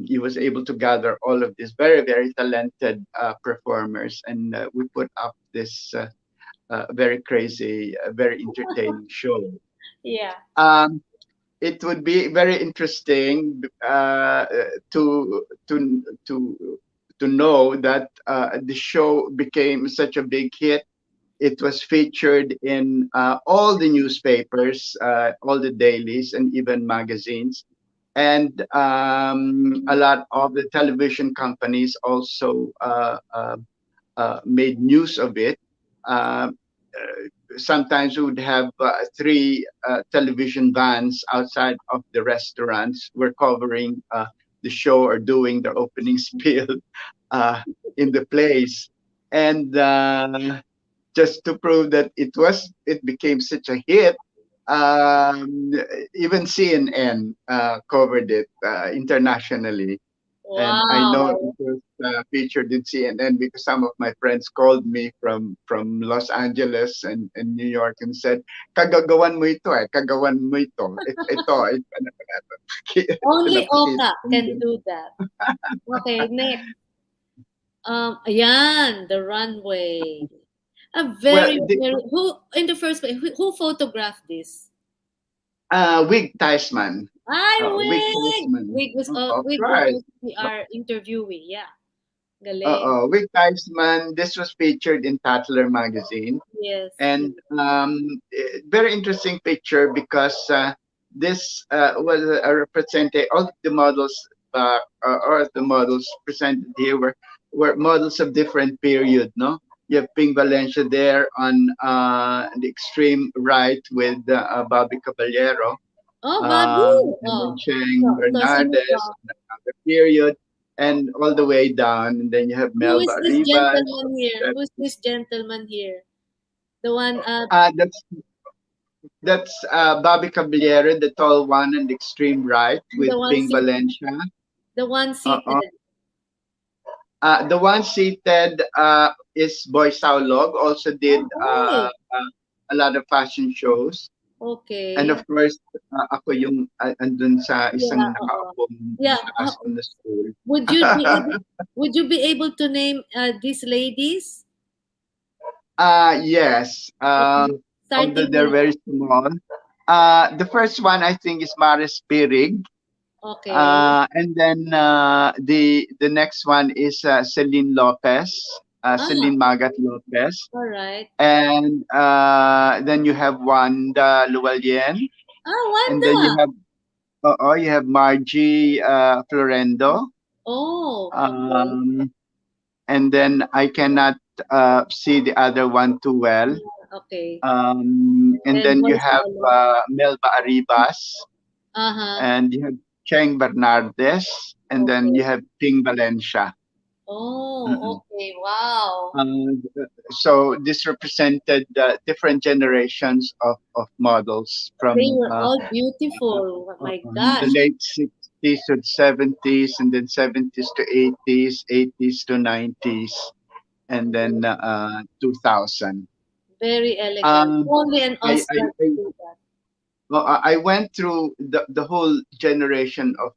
Speaker 2: he was able to gather all of these very, very talented performers, and we put up this very crazy, very entertaining show.
Speaker 1: Yeah.
Speaker 2: Um, it would be very interesting to know that the show became such a big hit it was featured in all the newspapers, all the dailies, and even magazines. And a lot of the television companies also made news of it. Sometimes we would have three television vans outside of the restaurants. We're covering the show or doing the opening spiel uh, in the place. And just to prove that it became such a hit, um, even CNN covered it internationally. And I know
Speaker 1: Wow.
Speaker 2: it was featured in CNN because some of my friends called me from Los Angeles and New York and said, "Kagagawan mo ito eh, kagawan mo ito. Ito,
Speaker 1: Only
Speaker 2: pinapakita
Speaker 1: Oka
Speaker 2: ko
Speaker 1: can
Speaker 2: din."
Speaker 1: do that. Okay, next. Ayan, the runway. A
Speaker 2: Well,
Speaker 1: very, very, who, in the first place, who photographed this?
Speaker 2: Wig Theismann.
Speaker 1: Ay,
Speaker 2: Wig
Speaker 1: Wig!
Speaker 2: Theismann.
Speaker 1: Wig
Speaker 2: Of
Speaker 1: was
Speaker 2: course.
Speaker 1: also we are interviewing. Yeah, galing.
Speaker 2: Uh-oh. Wig Theismann. This was featured in Tatler magazine.
Speaker 1: Yes.
Speaker 2: And very interesting picture because this was a representative. All the models or the models presented here were models of different period. No, you have Ping Valencia there on the extreme right with Bobby Caballero,
Speaker 1: Oh, Bobby.
Speaker 2: and then
Speaker 1: Oh,
Speaker 2: Cheng
Speaker 1: so sino,
Speaker 2: Bernardes on another period, and all the way down. And then you have
Speaker 1: who is
Speaker 2: Melba
Speaker 1: this
Speaker 2: Rivas.
Speaker 1: gentleman here? Who's this gentleman here? The one,
Speaker 2: That's Bobby Caballero, the tall one on the extreme right,
Speaker 1: the
Speaker 2: with
Speaker 1: one
Speaker 2: Ping
Speaker 1: seated,
Speaker 2: Valencia.
Speaker 1: the one
Speaker 2: Uh-uh.
Speaker 1: seated.
Speaker 2: The one seated is Boy Saulog. Also did
Speaker 1: Oh, boy.
Speaker 2: a lot of fashion shows. And
Speaker 1: Okay.
Speaker 2: of course, ako yung andun sa
Speaker 1: Yeah,
Speaker 2: isang
Speaker 1: oo.
Speaker 2: nakaupong
Speaker 1: Yeah.
Speaker 2: taas on the stool.
Speaker 1: Would you be able, would you be able to name these ladies?
Speaker 2: Yes.
Speaker 1: Okay.
Speaker 2: Although
Speaker 1: Starting
Speaker 2: they're
Speaker 1: with,
Speaker 2: very small. The first one I think is Maris Pirig.
Speaker 1: okay.
Speaker 2: And then the next one is Celine Lopez,
Speaker 1: Ah,
Speaker 2: Celine Magat Lopez,
Speaker 1: all right.
Speaker 2: and then you have Wanda Llewellyn,
Speaker 1: Ah,
Speaker 2: and then
Speaker 1: Wanda.
Speaker 2: you have Margie Florendo,
Speaker 1: Oh, okay.
Speaker 2: um, and then I cannot see the other one too well.
Speaker 1: Okay.
Speaker 2: And
Speaker 1: Then
Speaker 2: then you
Speaker 1: Boy
Speaker 2: have
Speaker 1: Saulo.
Speaker 2: Melba Arribas,
Speaker 1: Uh-huh.
Speaker 2: and you have Cheng Bernardes, and then you
Speaker 1: Okay.
Speaker 2: have Ping Valencia.
Speaker 1: Oh,
Speaker 2: Mm-mm.
Speaker 1: okay. Wow.
Speaker 2: Um, so this represented different generations of models
Speaker 1: They
Speaker 2: from
Speaker 1: were all beautiful. Oh my
Speaker 2: the
Speaker 1: gosh.
Speaker 2: late 60s to 70s, and then 70s to 80s, 80s to 90s, and then 2000.
Speaker 1: Very elegant.
Speaker 2: Um,
Speaker 1: Only an
Speaker 2: I, I,
Speaker 1: Oscar
Speaker 2: I,
Speaker 1: could do that.
Speaker 2: well, I went through the whole generation of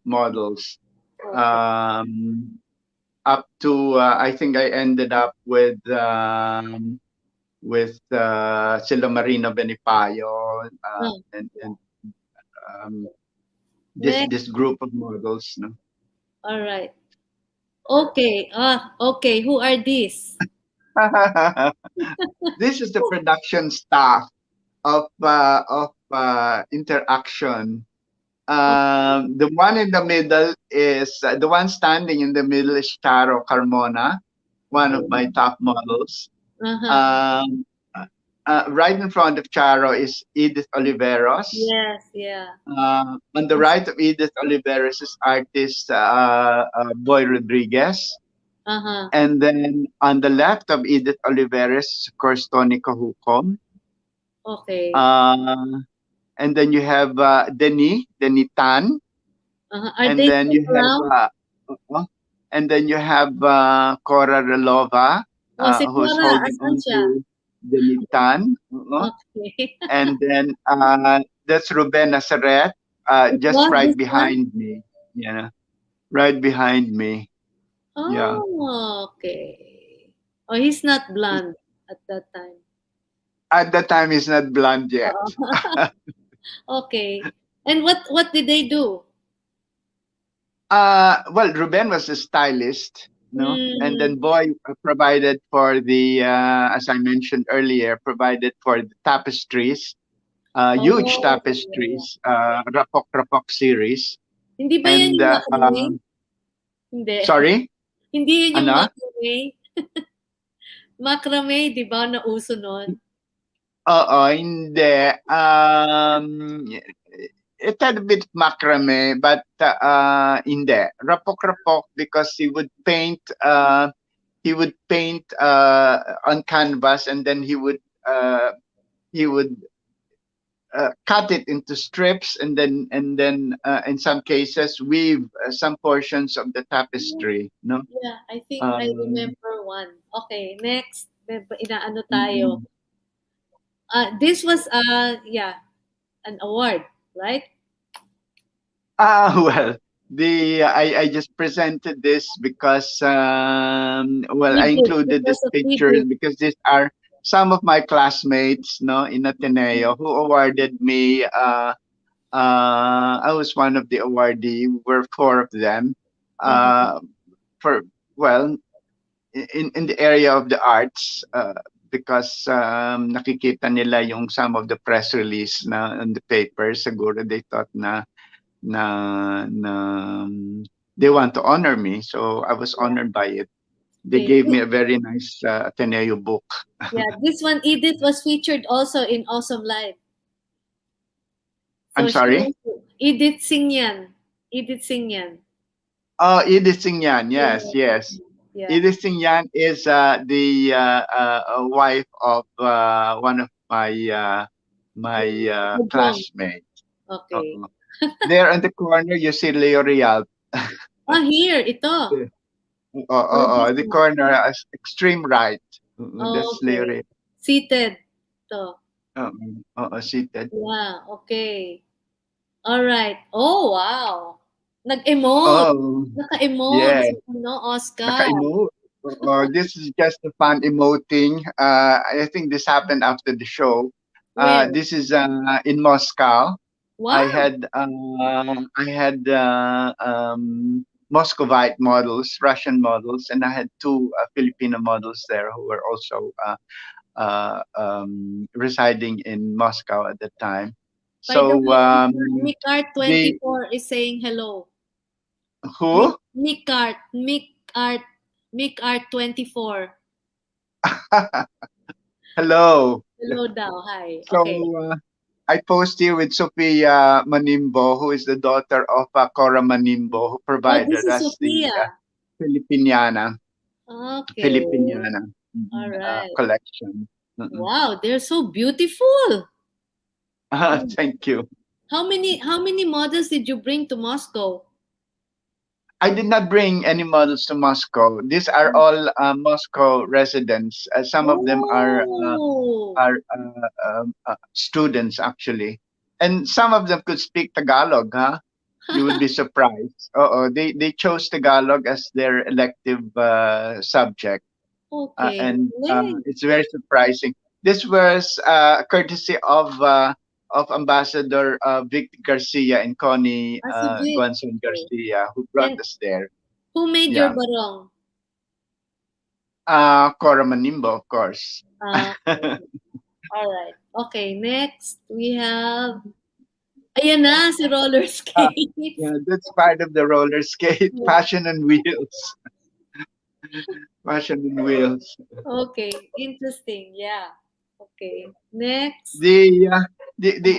Speaker 2: models.
Speaker 1: Okay.
Speaker 2: Um, Up to I think I ended up with sila Marina Benipayo
Speaker 1: Oh,
Speaker 2: and um,
Speaker 1: next.
Speaker 2: this group of models. No?
Speaker 1: All right. Okay. Okay. Who are these?
Speaker 2: This is the production staff of Interaction. The one in the middle is the one standing in the middle is Charo Carmona, one of
Speaker 1: Okay.
Speaker 2: my top models.
Speaker 1: Uh-huh.
Speaker 2: Um, right in front of Charo is Edith Oliveros.
Speaker 1: Yes, yeah.
Speaker 2: On the right of Edith Oliveros is artist Boy Rodriguez.
Speaker 1: Uh-huh.
Speaker 2: And then on the left of Edith Oliveros is, of course, Tony Cahucom.
Speaker 1: Okay.
Speaker 2: Uh, and then you have Denis Tan.
Speaker 1: Uh-huh. Are
Speaker 2: And
Speaker 1: they
Speaker 2: then
Speaker 1: still
Speaker 2: you have
Speaker 1: around?
Speaker 2: uh, Cora Relova,
Speaker 1: Oh, si
Speaker 2: who's
Speaker 1: Cora,
Speaker 2: holding
Speaker 1: asan
Speaker 2: on
Speaker 1: siya?
Speaker 2: to Denis Tan.
Speaker 1: Okay.
Speaker 2: And then that's Ruben Nazaret,
Speaker 1: It
Speaker 2: just
Speaker 1: was
Speaker 2: right
Speaker 1: this one?
Speaker 2: behind me. Yeah, right behind me. Yeah,
Speaker 1: Oh, okay. Oh, he's not blonde at that time.
Speaker 2: at that time he's not blonde yet.
Speaker 1: Oo. Okay. And what did they do?
Speaker 2: Well, Ruben was a stylist. no? And then
Speaker 1: Mm.
Speaker 2: boy provided for the, as I mentioned earlier, provided for the tapestries, huge
Speaker 1: Oh, yeah, yeah.
Speaker 2: tapestries, Rapok Rapok series.
Speaker 1: Hindi ba yan
Speaker 2: And
Speaker 1: yung macrame? Hindi.
Speaker 2: sorry,
Speaker 1: Hindi yun yung
Speaker 2: ano?
Speaker 1: macrame. Macrame, di ba, nauso nun?
Speaker 2: Oo, hindi. It had a bit of macrame, but hindi. Rapok-rapok because he would paint on canvas, and then he would cut it into strips, and then in some cases weave some portions of the tapestry, no?
Speaker 1: Yeah, I think I
Speaker 2: Um,
Speaker 1: remember one. Okay, next. Inaano tayo.
Speaker 2: mm,
Speaker 1: This was, yeah, an award, right?
Speaker 2: well, I just presented this because well, I
Speaker 1: Edith.
Speaker 2: included this
Speaker 1: Because of
Speaker 2: picture
Speaker 1: Edith.
Speaker 2: because these are some of my classmates, no, in Ateneo who awarded me. I was one of the awardee. Were four of them.
Speaker 1: Mhm.
Speaker 2: Uh, for well, in the area of the arts, because nakikita nila yung some of the press release na on the paper. Siguro they thought na they want to honor me, so I was
Speaker 1: Yeah.
Speaker 2: honored by it. They
Speaker 1: Okay.
Speaker 2: gave me a very nice Ateneo book.
Speaker 1: Yeah, this one, Edith, was featured also in Awesome Life.
Speaker 2: I'm
Speaker 1: So she
Speaker 2: sorry.
Speaker 1: also, Edith Singyan. Edith Singyan.
Speaker 2: Oh, Edith Singyan. Yes,
Speaker 1: Yeah.
Speaker 2: yes.
Speaker 1: Yeah.
Speaker 2: Edith Singyan is the wife of one of my
Speaker 1: Mahjong.
Speaker 2: classmates.
Speaker 1: Okay.
Speaker 2: Uh-uh. There in the corner, you see Leo Real.
Speaker 1: Here, ito.
Speaker 2: The
Speaker 1: Mahjong.
Speaker 2: corner, extreme right. That's Leo
Speaker 1: Okay.
Speaker 2: Real.
Speaker 1: Seated. Ito.
Speaker 2: Seated.
Speaker 1: Yeah, okay. All right. Oh, wow. Nag-emote.
Speaker 2: Oh,
Speaker 1: Naka-emote
Speaker 2: yeah.
Speaker 1: si ano, Oscar.
Speaker 2: Naka-emote. This is just a fun emoting. I think this happened after the show.
Speaker 1: Where?
Speaker 2: This is in Moscow. I
Speaker 1: Wow.
Speaker 2: had Muscovite models, Russian models, and I had two Filipino models there who were also residing in Moscow at the time.
Speaker 1: By the
Speaker 2: So
Speaker 1: way,
Speaker 2: the
Speaker 1: Micart24 is saying hello.
Speaker 2: who?
Speaker 1: Micart, Micart, Micart24.
Speaker 2: Hello.
Speaker 1: Hello daw. Hi.
Speaker 2: So
Speaker 1: Okay.
Speaker 2: I post here with Sophia Manimbo, who is the daughter of Cora Manimbo, who
Speaker 1: Oh, this
Speaker 2: provided
Speaker 1: is
Speaker 2: us the
Speaker 1: Sophia.
Speaker 2: Filipiniana,
Speaker 1: Okay.
Speaker 2: Filipiniana
Speaker 1: All right.
Speaker 2: collection. Mm-mm.
Speaker 1: Wow, they're so beautiful. Mm.
Speaker 2: Thank you.
Speaker 1: How many models did you bring to Moscow?
Speaker 2: I did not bring any models to Moscow. These are all Moscow residents. Some of them
Speaker 1: Oh.
Speaker 2: students actually, and some of them could speak Tagalog. Huh? You would be surprised. They chose Tagalog as their elective subject,
Speaker 1: Okay.
Speaker 2: and
Speaker 1: Galing.
Speaker 2: it's very surprising. This was courtesy of Ambassador Vic Garcia and Connie
Speaker 1: Asubit.
Speaker 2: Guanzon
Speaker 1: Okay.
Speaker 2: Garcia, who brought
Speaker 1: And
Speaker 2: us there.
Speaker 1: who made your
Speaker 2: Yeah,
Speaker 1: barong?
Speaker 2: Cora Manimbo, of course.
Speaker 1: Okay. All right. Okay, next we have, ayan na, si roller
Speaker 2: Ah,
Speaker 1: skates.
Speaker 2: yeah, that's part of the roller skate,
Speaker 1: Yeah.
Speaker 2: passion and wheels, passion and wheels.
Speaker 1: Okay, interesting. Yeah. Okay. Next.
Speaker 2: The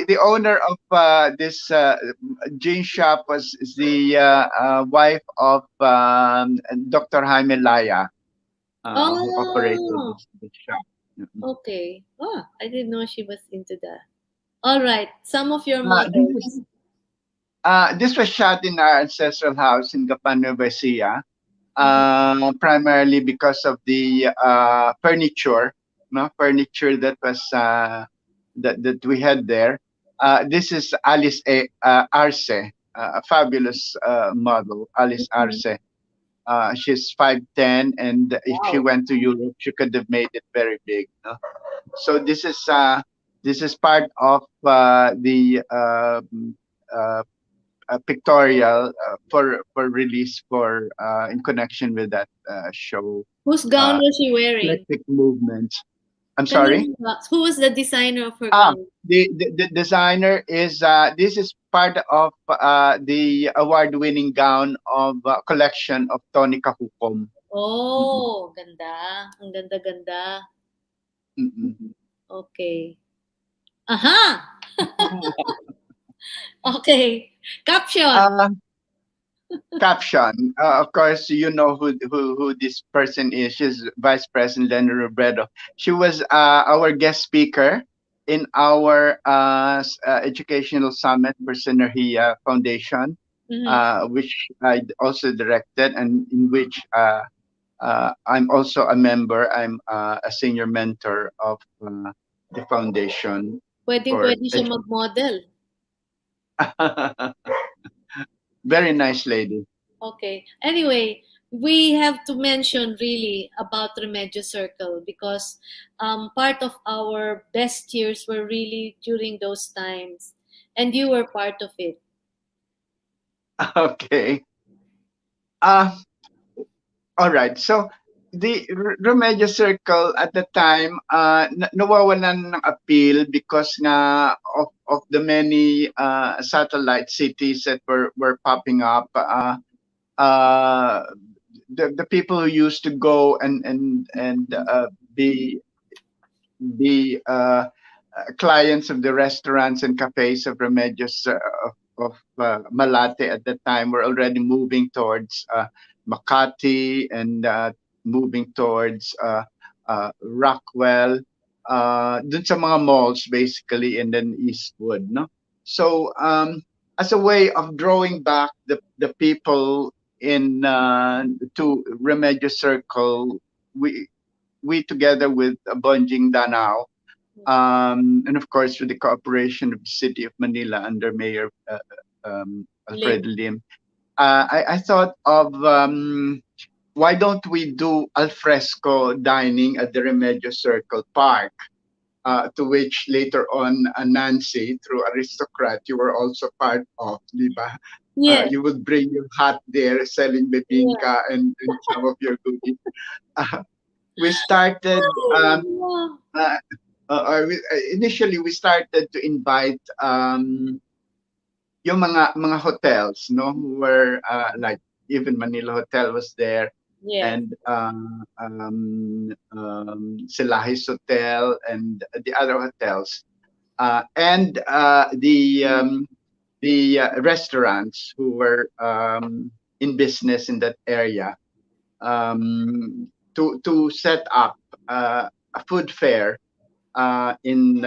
Speaker 2: the owner of this jean shop was is the wife of Dr. Jaime Laya, who operated
Speaker 1: Oh,
Speaker 2: this shop. Mhm.
Speaker 1: okay. Oh, I didn't know she was into that. All right. Some of your
Speaker 2: Uh, this is
Speaker 1: models.
Speaker 2: this was shot in our ancestral house in Gapan, Nueva Ecija,
Speaker 1: Mhm.
Speaker 2: primarily because of the furniture, no furniture that was that we had there. This is Alice Arce, a fabulous model, Alice
Speaker 1: Mhm.
Speaker 2: Arce. She's 5'10", and if she
Speaker 1: Wow.
Speaker 2: went to Europe, she could have made it very big. No? So this is part of the pictorial for release for in connection with that show.
Speaker 1: Whose gown
Speaker 2: Uh,
Speaker 1: was she wearing?
Speaker 2: Eclectic movements. I'm sorry.
Speaker 1: Kanino ba? Who was the designer of her
Speaker 2: Ah,
Speaker 1: gown?
Speaker 2: the designer is this is part of the award-winning gown of collection of Tony Kahukom. Mm-mm,
Speaker 1: Oh, ganda. Ang ganda-ganda.
Speaker 2: mm-mm.
Speaker 1: Okay. Aha! Okay. Caption.
Speaker 2: Uh, Caption. Of course, you know who this person is. She's Vice President Lenny Robredo. She was our guest speaker in our educational summit for Synergia Foundation,
Speaker 1: Mhm.
Speaker 2: which I also directed, and in which I'm also a member. I'm a senior mentor of the foundation for
Speaker 1: Pwedeng-pwede siya
Speaker 2: education.
Speaker 1: mag-model.
Speaker 2: Very nice lady.
Speaker 1: Okay. Anyway, we have to mention really about Remedios Circle because part of our best years were really during those times, and you were part of it.
Speaker 2: Okay. Uh, all right. So the Remedios Circle at the time nawawalan ng appeal because nga of the many satellite cities that were popping up. Uh, the people who used to go and be the clients of the restaurants and cafes of Remedios of Malate at the time were already moving towards Makati and moving towards Rockwell, dun sa mga malls basically, and then Eastwood, no? So as a way of drawing back the people in to Remedios Circle, we we together with Bonjing Danao, and of course with the cooperation of the City of Manila under Mayor Alfredo
Speaker 1: Lim.
Speaker 2: Lim, I thought of why don't we do alfresco dining at the Remedio Circle Park, to which later on Nancy, through Aristocrat, you were also part of, di ba?
Speaker 1: Yes.
Speaker 2: You would bring your hat there selling
Speaker 1: Yeah.
Speaker 2: bebinka and some of your goodies. Uh, we started uh, initially we started to invite yung mga hotels, no, who were like even Manila Hotel was there,
Speaker 1: Yes.
Speaker 2: and Silahis Hotel and the other hotels, and the restaurants who were in business in that area, to set up a food fair in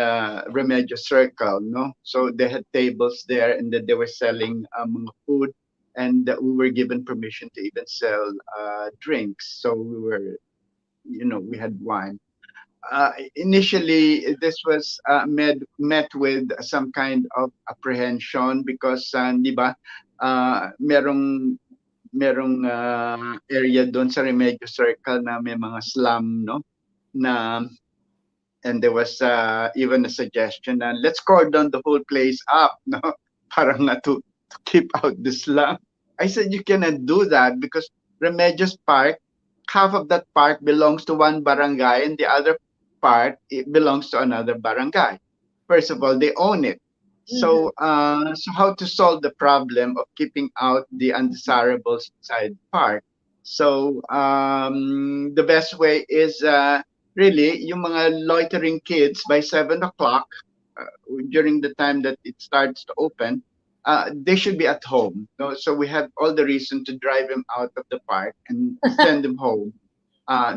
Speaker 2: Remedio Circle, no? So they had tables there, and then they were selling mga food, and we were given permission to even sell drinks. So we were, we had wine. Initially, this was met with some kind of apprehension because, di ba, merong area doon sa Remedio Circle na may mga slum, no? Na and there was even a suggestion that let's cordon the whole place up, no? Parang to keep out the slum. I said you cannot do that because Remedios Park, half of that park belongs to one barangay and the other part it belongs to another barangay. First of all, they own it.
Speaker 1: Mhm.
Speaker 2: So how to solve the problem of keeping out the undesirables inside the park? So the best way is really yung mga loitering kids by 7 o'clock, during the time that it starts to open, they should be at home. No? So we have all the reason to drive them out of the park and send them home. Uh,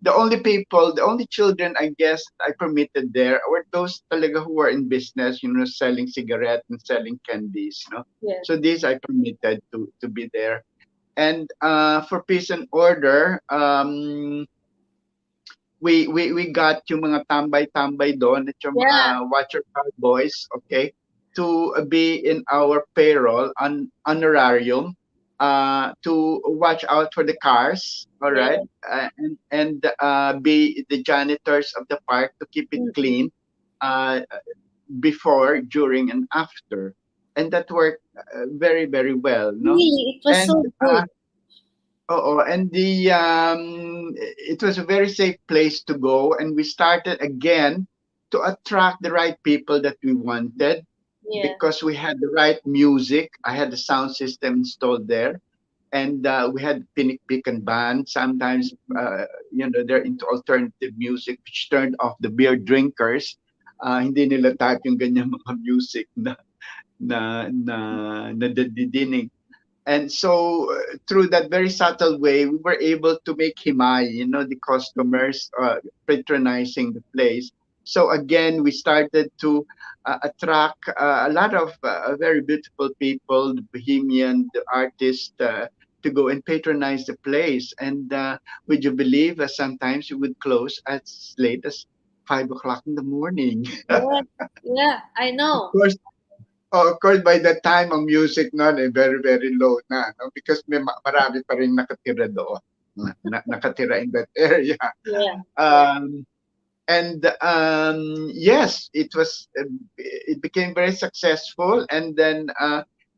Speaker 2: the only children I guess I permitted there were those talaga who were in business, selling cigarettes and selling candies. No?
Speaker 1: Yes.
Speaker 2: So these I permitted to be there. And for peace and order, we got yung mga tambay-tambay doon at yung
Speaker 1: Yeah.
Speaker 2: mga watcher boys, okay, to be in our payroll on honorarium, to watch out for the cars, all right,
Speaker 1: Yes.
Speaker 2: and be the janitors of the park to keep it
Speaker 1: Mhm.
Speaker 2: clean, uh, before, during, and after. and that worked very, very well, no?
Speaker 1: Really, it was
Speaker 2: And
Speaker 1: so good.
Speaker 2: and the it was a very safe place to go, and we started again to attract the right people that we wanted
Speaker 1: Yeah,
Speaker 2: because we had the right music. I had the sound system installed there, and we had Pinic Beacon band. Sometimes, they're into alternative music, which turned off the beer drinkers. Hindi nila type yung ganyan mga music na didinig. And so, through that very subtle way, we were able to make himay, the customers patronizing the place. So again, we started to attract a lot of very beautiful people, the bohemian, the artists, to go and patronize the place. And would you believe sometimes we would close as late as 5 o'clock in the morning?
Speaker 1: yeah, yeah. I
Speaker 2: Of
Speaker 1: know.
Speaker 2: course, of course, by the time ang music noon ay very, very low na, no? Because may marami pa rin nakatira doon, nakatira in that area.
Speaker 1: Yeah, yeah,
Speaker 2: Um, and yes, it became very successful, and then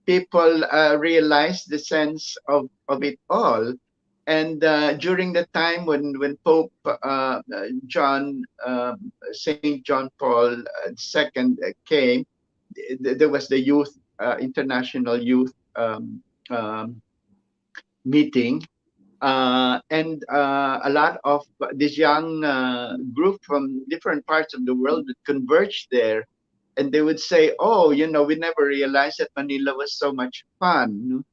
Speaker 2: people realized the sense of it all. And during the time when Pope John Saint John Paul II came, there was the youth international youth meeting, and a lot of this young group from different parts of the world would converge there, and they would say, "Oh, we never realized that Manila was so much fun."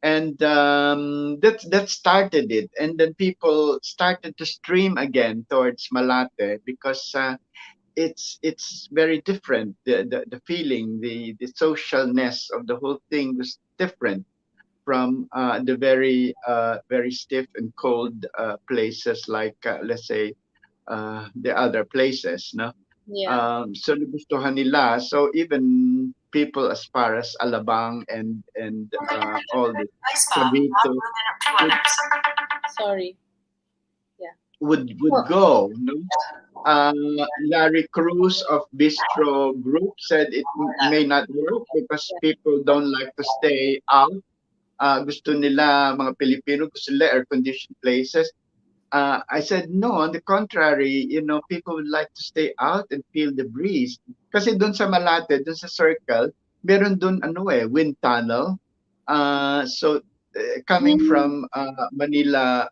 Speaker 2: And that started it, and then people started to stream again towards Malate because it's very different. The feeling, the socialness of the whole thing was different from the very stiff and cold places like, let's say, the other places, no?
Speaker 1: yeah.
Speaker 2: So nagustuhan nila. So even people as far as Alabang and all the Cavite would
Speaker 1: Sorry. Yeah.
Speaker 2: would
Speaker 1: Oh,
Speaker 2: go, no? uh, Larry Cruz of Bistro Group said it may not work because people don't like to stay out. Gusto nila, mga Pilipino, gusto nila air-conditioned places. I said, no, on the contrary, people would like to stay out and feel the breeze. Kasi doon sa Malate, doon sa Circle, meron doon wind tunnel. So coming
Speaker 1: mm,
Speaker 2: from Manila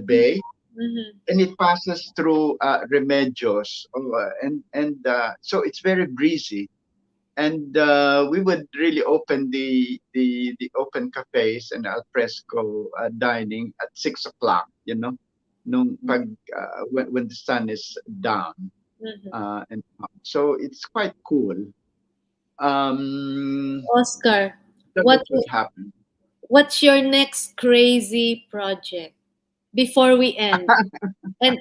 Speaker 2: Bay,
Speaker 1: mm-hmm.
Speaker 2: and it passes through Remedios, and so it's very breezy. And we would really open the open cafes and al fresco dining at 6 o'clock. Nung when the sun is down,
Speaker 1: Mm-hmm.
Speaker 2: and so it's quite cool.
Speaker 1: Oscar,
Speaker 2: So
Speaker 1: what
Speaker 2: that's what happened.
Speaker 1: what's your next crazy project before we end? And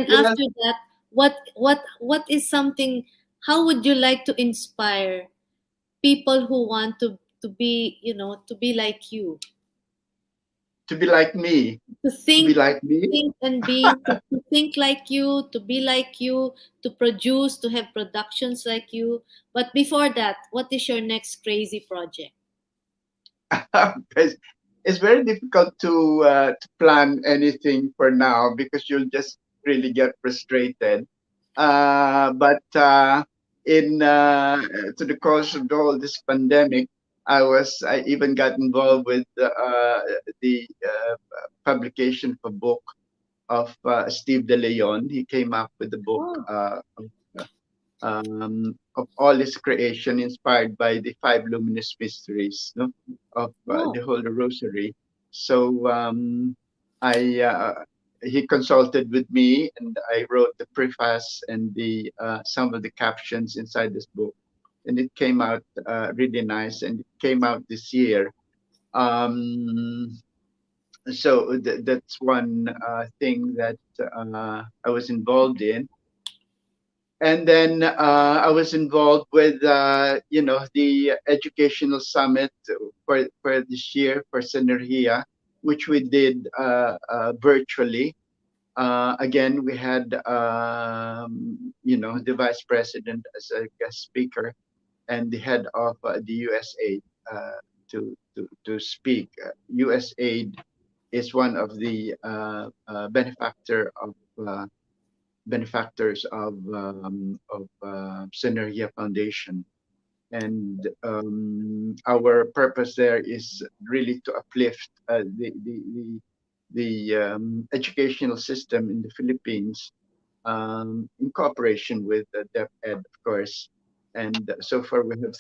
Speaker 2: Well,
Speaker 1: after that, what is something? How would you like to inspire people who want to be, to be like you,
Speaker 2: to be like me,
Speaker 1: to
Speaker 2: to be
Speaker 1: think,
Speaker 2: like me.
Speaker 1: think and be, to think like you, to be like you, to produce, to have productions like you. But before that, what is your next crazy project?
Speaker 2: Because it's very difficult to plan anything for now because you'll just really get frustrated. But in to the course of all this pandemic, I even got involved with the publication of a book of Steve De Leon. He came up with the book
Speaker 1: Oh,
Speaker 2: of all his creation inspired by the five luminous mysteries, no, of
Speaker 1: oh,
Speaker 2: the Holy Rosary. So I he consulted with me, and I wrote the preface and the some of the captions inside this book, and it came out really nice, and it came out this year. Um, so that's one thing that I was involved in. And then I was involved with the educational summit for this year for Synergia, which we did virtually. Again, we had the vice president as a guest speaker, and the head of the USAID to speak. USAID is one of the uh, benefactors of Synergia Foundation, and our purpose there is really to uplift the educational system in the Philippines, in cooperation with DepEd, of course. And so far, we have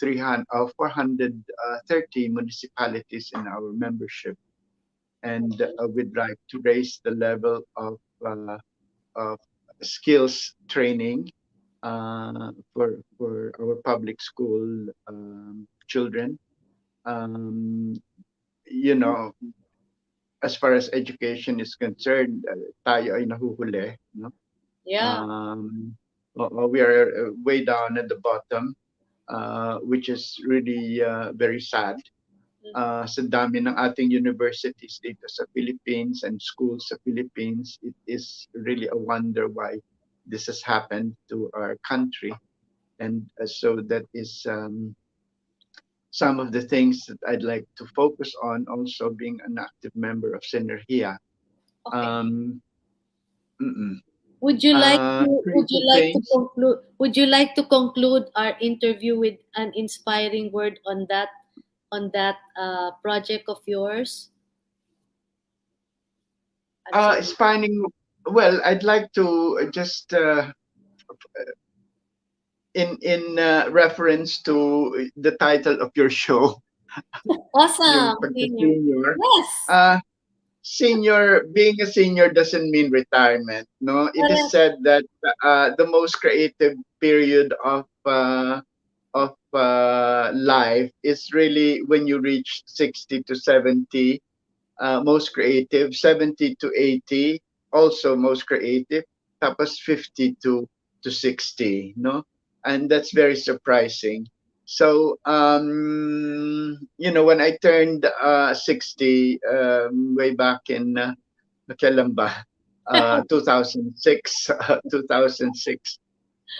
Speaker 2: 430 municipalities in our membership, and
Speaker 1: Okay.
Speaker 2: we'd like to raise the level of skills training for our public school children. Um, you know, as far as education is concerned, tayo ay nahuhuli, no?
Speaker 1: Yeah.
Speaker 2: We are way down at the bottom, which is really very sad.
Speaker 1: Mhm.
Speaker 2: Sa dami ng ating universities dito sa Philippines and schools sa Philippines, it is really a wonder why this has happened to our country. And so that is some of the things that I'd like to focus on, also being an active member of Synergia.
Speaker 1: Okay.
Speaker 2: Um, creative things.
Speaker 1: Would you like to conclude our interview with an inspiring word on that project of yours?
Speaker 2: It's
Speaker 1: Absolutely.
Speaker 2: finding. Well, I'd like to just in reference to the title of your show, yung
Speaker 1: Awesome, senior.
Speaker 2: pagka-senior.
Speaker 1: Yes.
Speaker 2: Uh, Senior, being a senior doesn't mean retirement. No, it is
Speaker 1: Correct.
Speaker 2: said that the most creative period of life is really when you reach 60 to 70, most creative, 70 to 80, also most creative, tapos 50 to 60, no? And that's very surprising. So, when I turned 60, way back in kailan ba? 2006, 2006.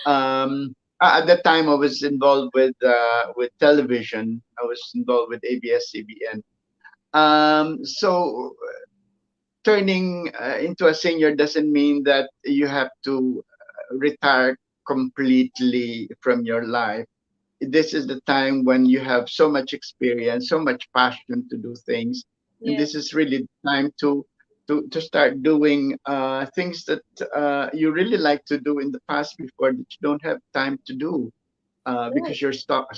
Speaker 2: At that time, I was involved with television. I was involved with ABS-CBN. So turning into a senior doesn't mean that you have to retire completely from your life. This is the time when you have so much experience, so much passion to do things, and
Speaker 1: Yes.
Speaker 2: this is really the time to start doing things that you really like to do in the past before that you don't have time to do,
Speaker 1: Right.
Speaker 2: because you're stuck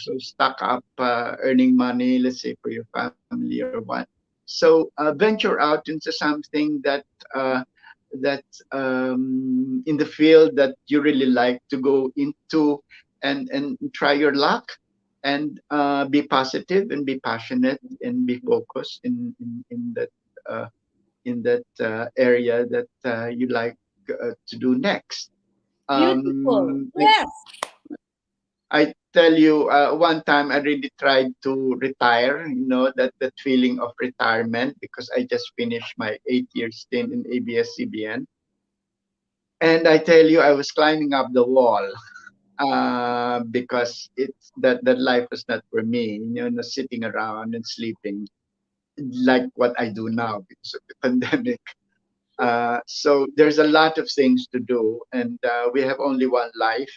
Speaker 2: up earning money, let's say for your family or what. So venture out into something uh, that in the field that you really like to go into, and try your luck, and be positive and be passionate and be focused uh, in that area that you like to do next.
Speaker 1: Beautiful.
Speaker 2: um, I,
Speaker 1: Yes.
Speaker 2: I tell you, one time I really tried to retire, that feeling of retirement, because I just finished my 8 year stint in ABS-CBN. And I tell you, I was climbing up the wall, because it's that life was not for me, sitting around and sleeping like what I do now because of the pandemic. So there's a lot of things to do, and we have only one life.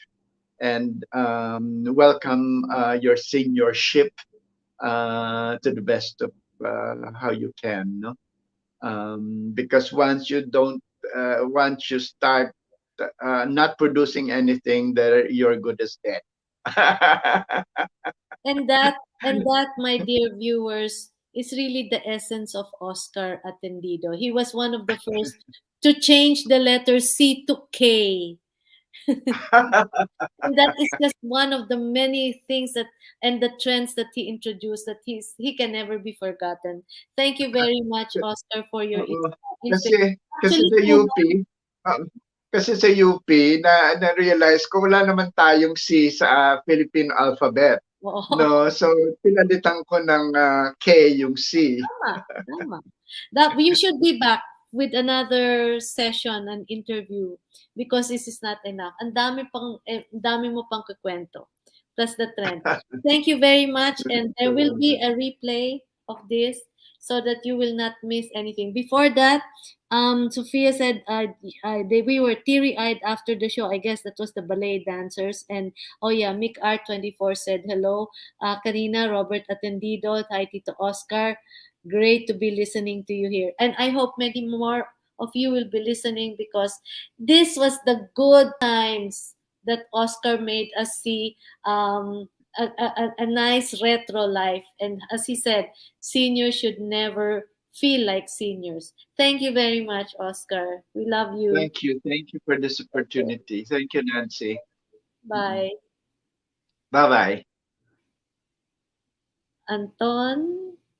Speaker 2: And welcome your seniorship to the best of how you can, no? Because once you start not producing anything, that you're good as dead.
Speaker 1: And that, my dear viewers, is really the essence of Oscar Atendido. He was one of the first to change the letter C to K. And that is just one of the many things that and the trends that he introduced that he can never be forgotten. Thank you very much, Oscar, for your
Speaker 2: Oo.
Speaker 1: inspiration.
Speaker 2: Kasi
Speaker 1: Actually,
Speaker 2: sa
Speaker 1: too
Speaker 2: UP, oo, kasi sa UP na-realize ko wala naman tayong C sa Philippine alphabet,
Speaker 1: much.
Speaker 2: 'no? So pinalitan ko ng K yung C.
Speaker 1: Tama, tama. That you should be back with another session and interview because this is not enough. Ang dami mo pang kukwento. Plus the trend. Thank you very much. And there will be a replay of this so that you will not miss anything. Before that, Sophia said we were teary eyed after the show. I guess that was the ballet dancers. And oh, yeah, Mick R24 said hello. Karina, Robert Atendido, hi Tito Oscar. Great to be listening to you here. And I hope many more of you will be listening because this was the good times that Oscar made us see a nice retro life. And as he said, seniors should never feel like seniors. Thank you very much, Oscar. We love you.
Speaker 2: Thank you. Thank you for this opportunity. Thank you, Nancy.
Speaker 1: Bye.
Speaker 2: Bye bye.
Speaker 1: Anton.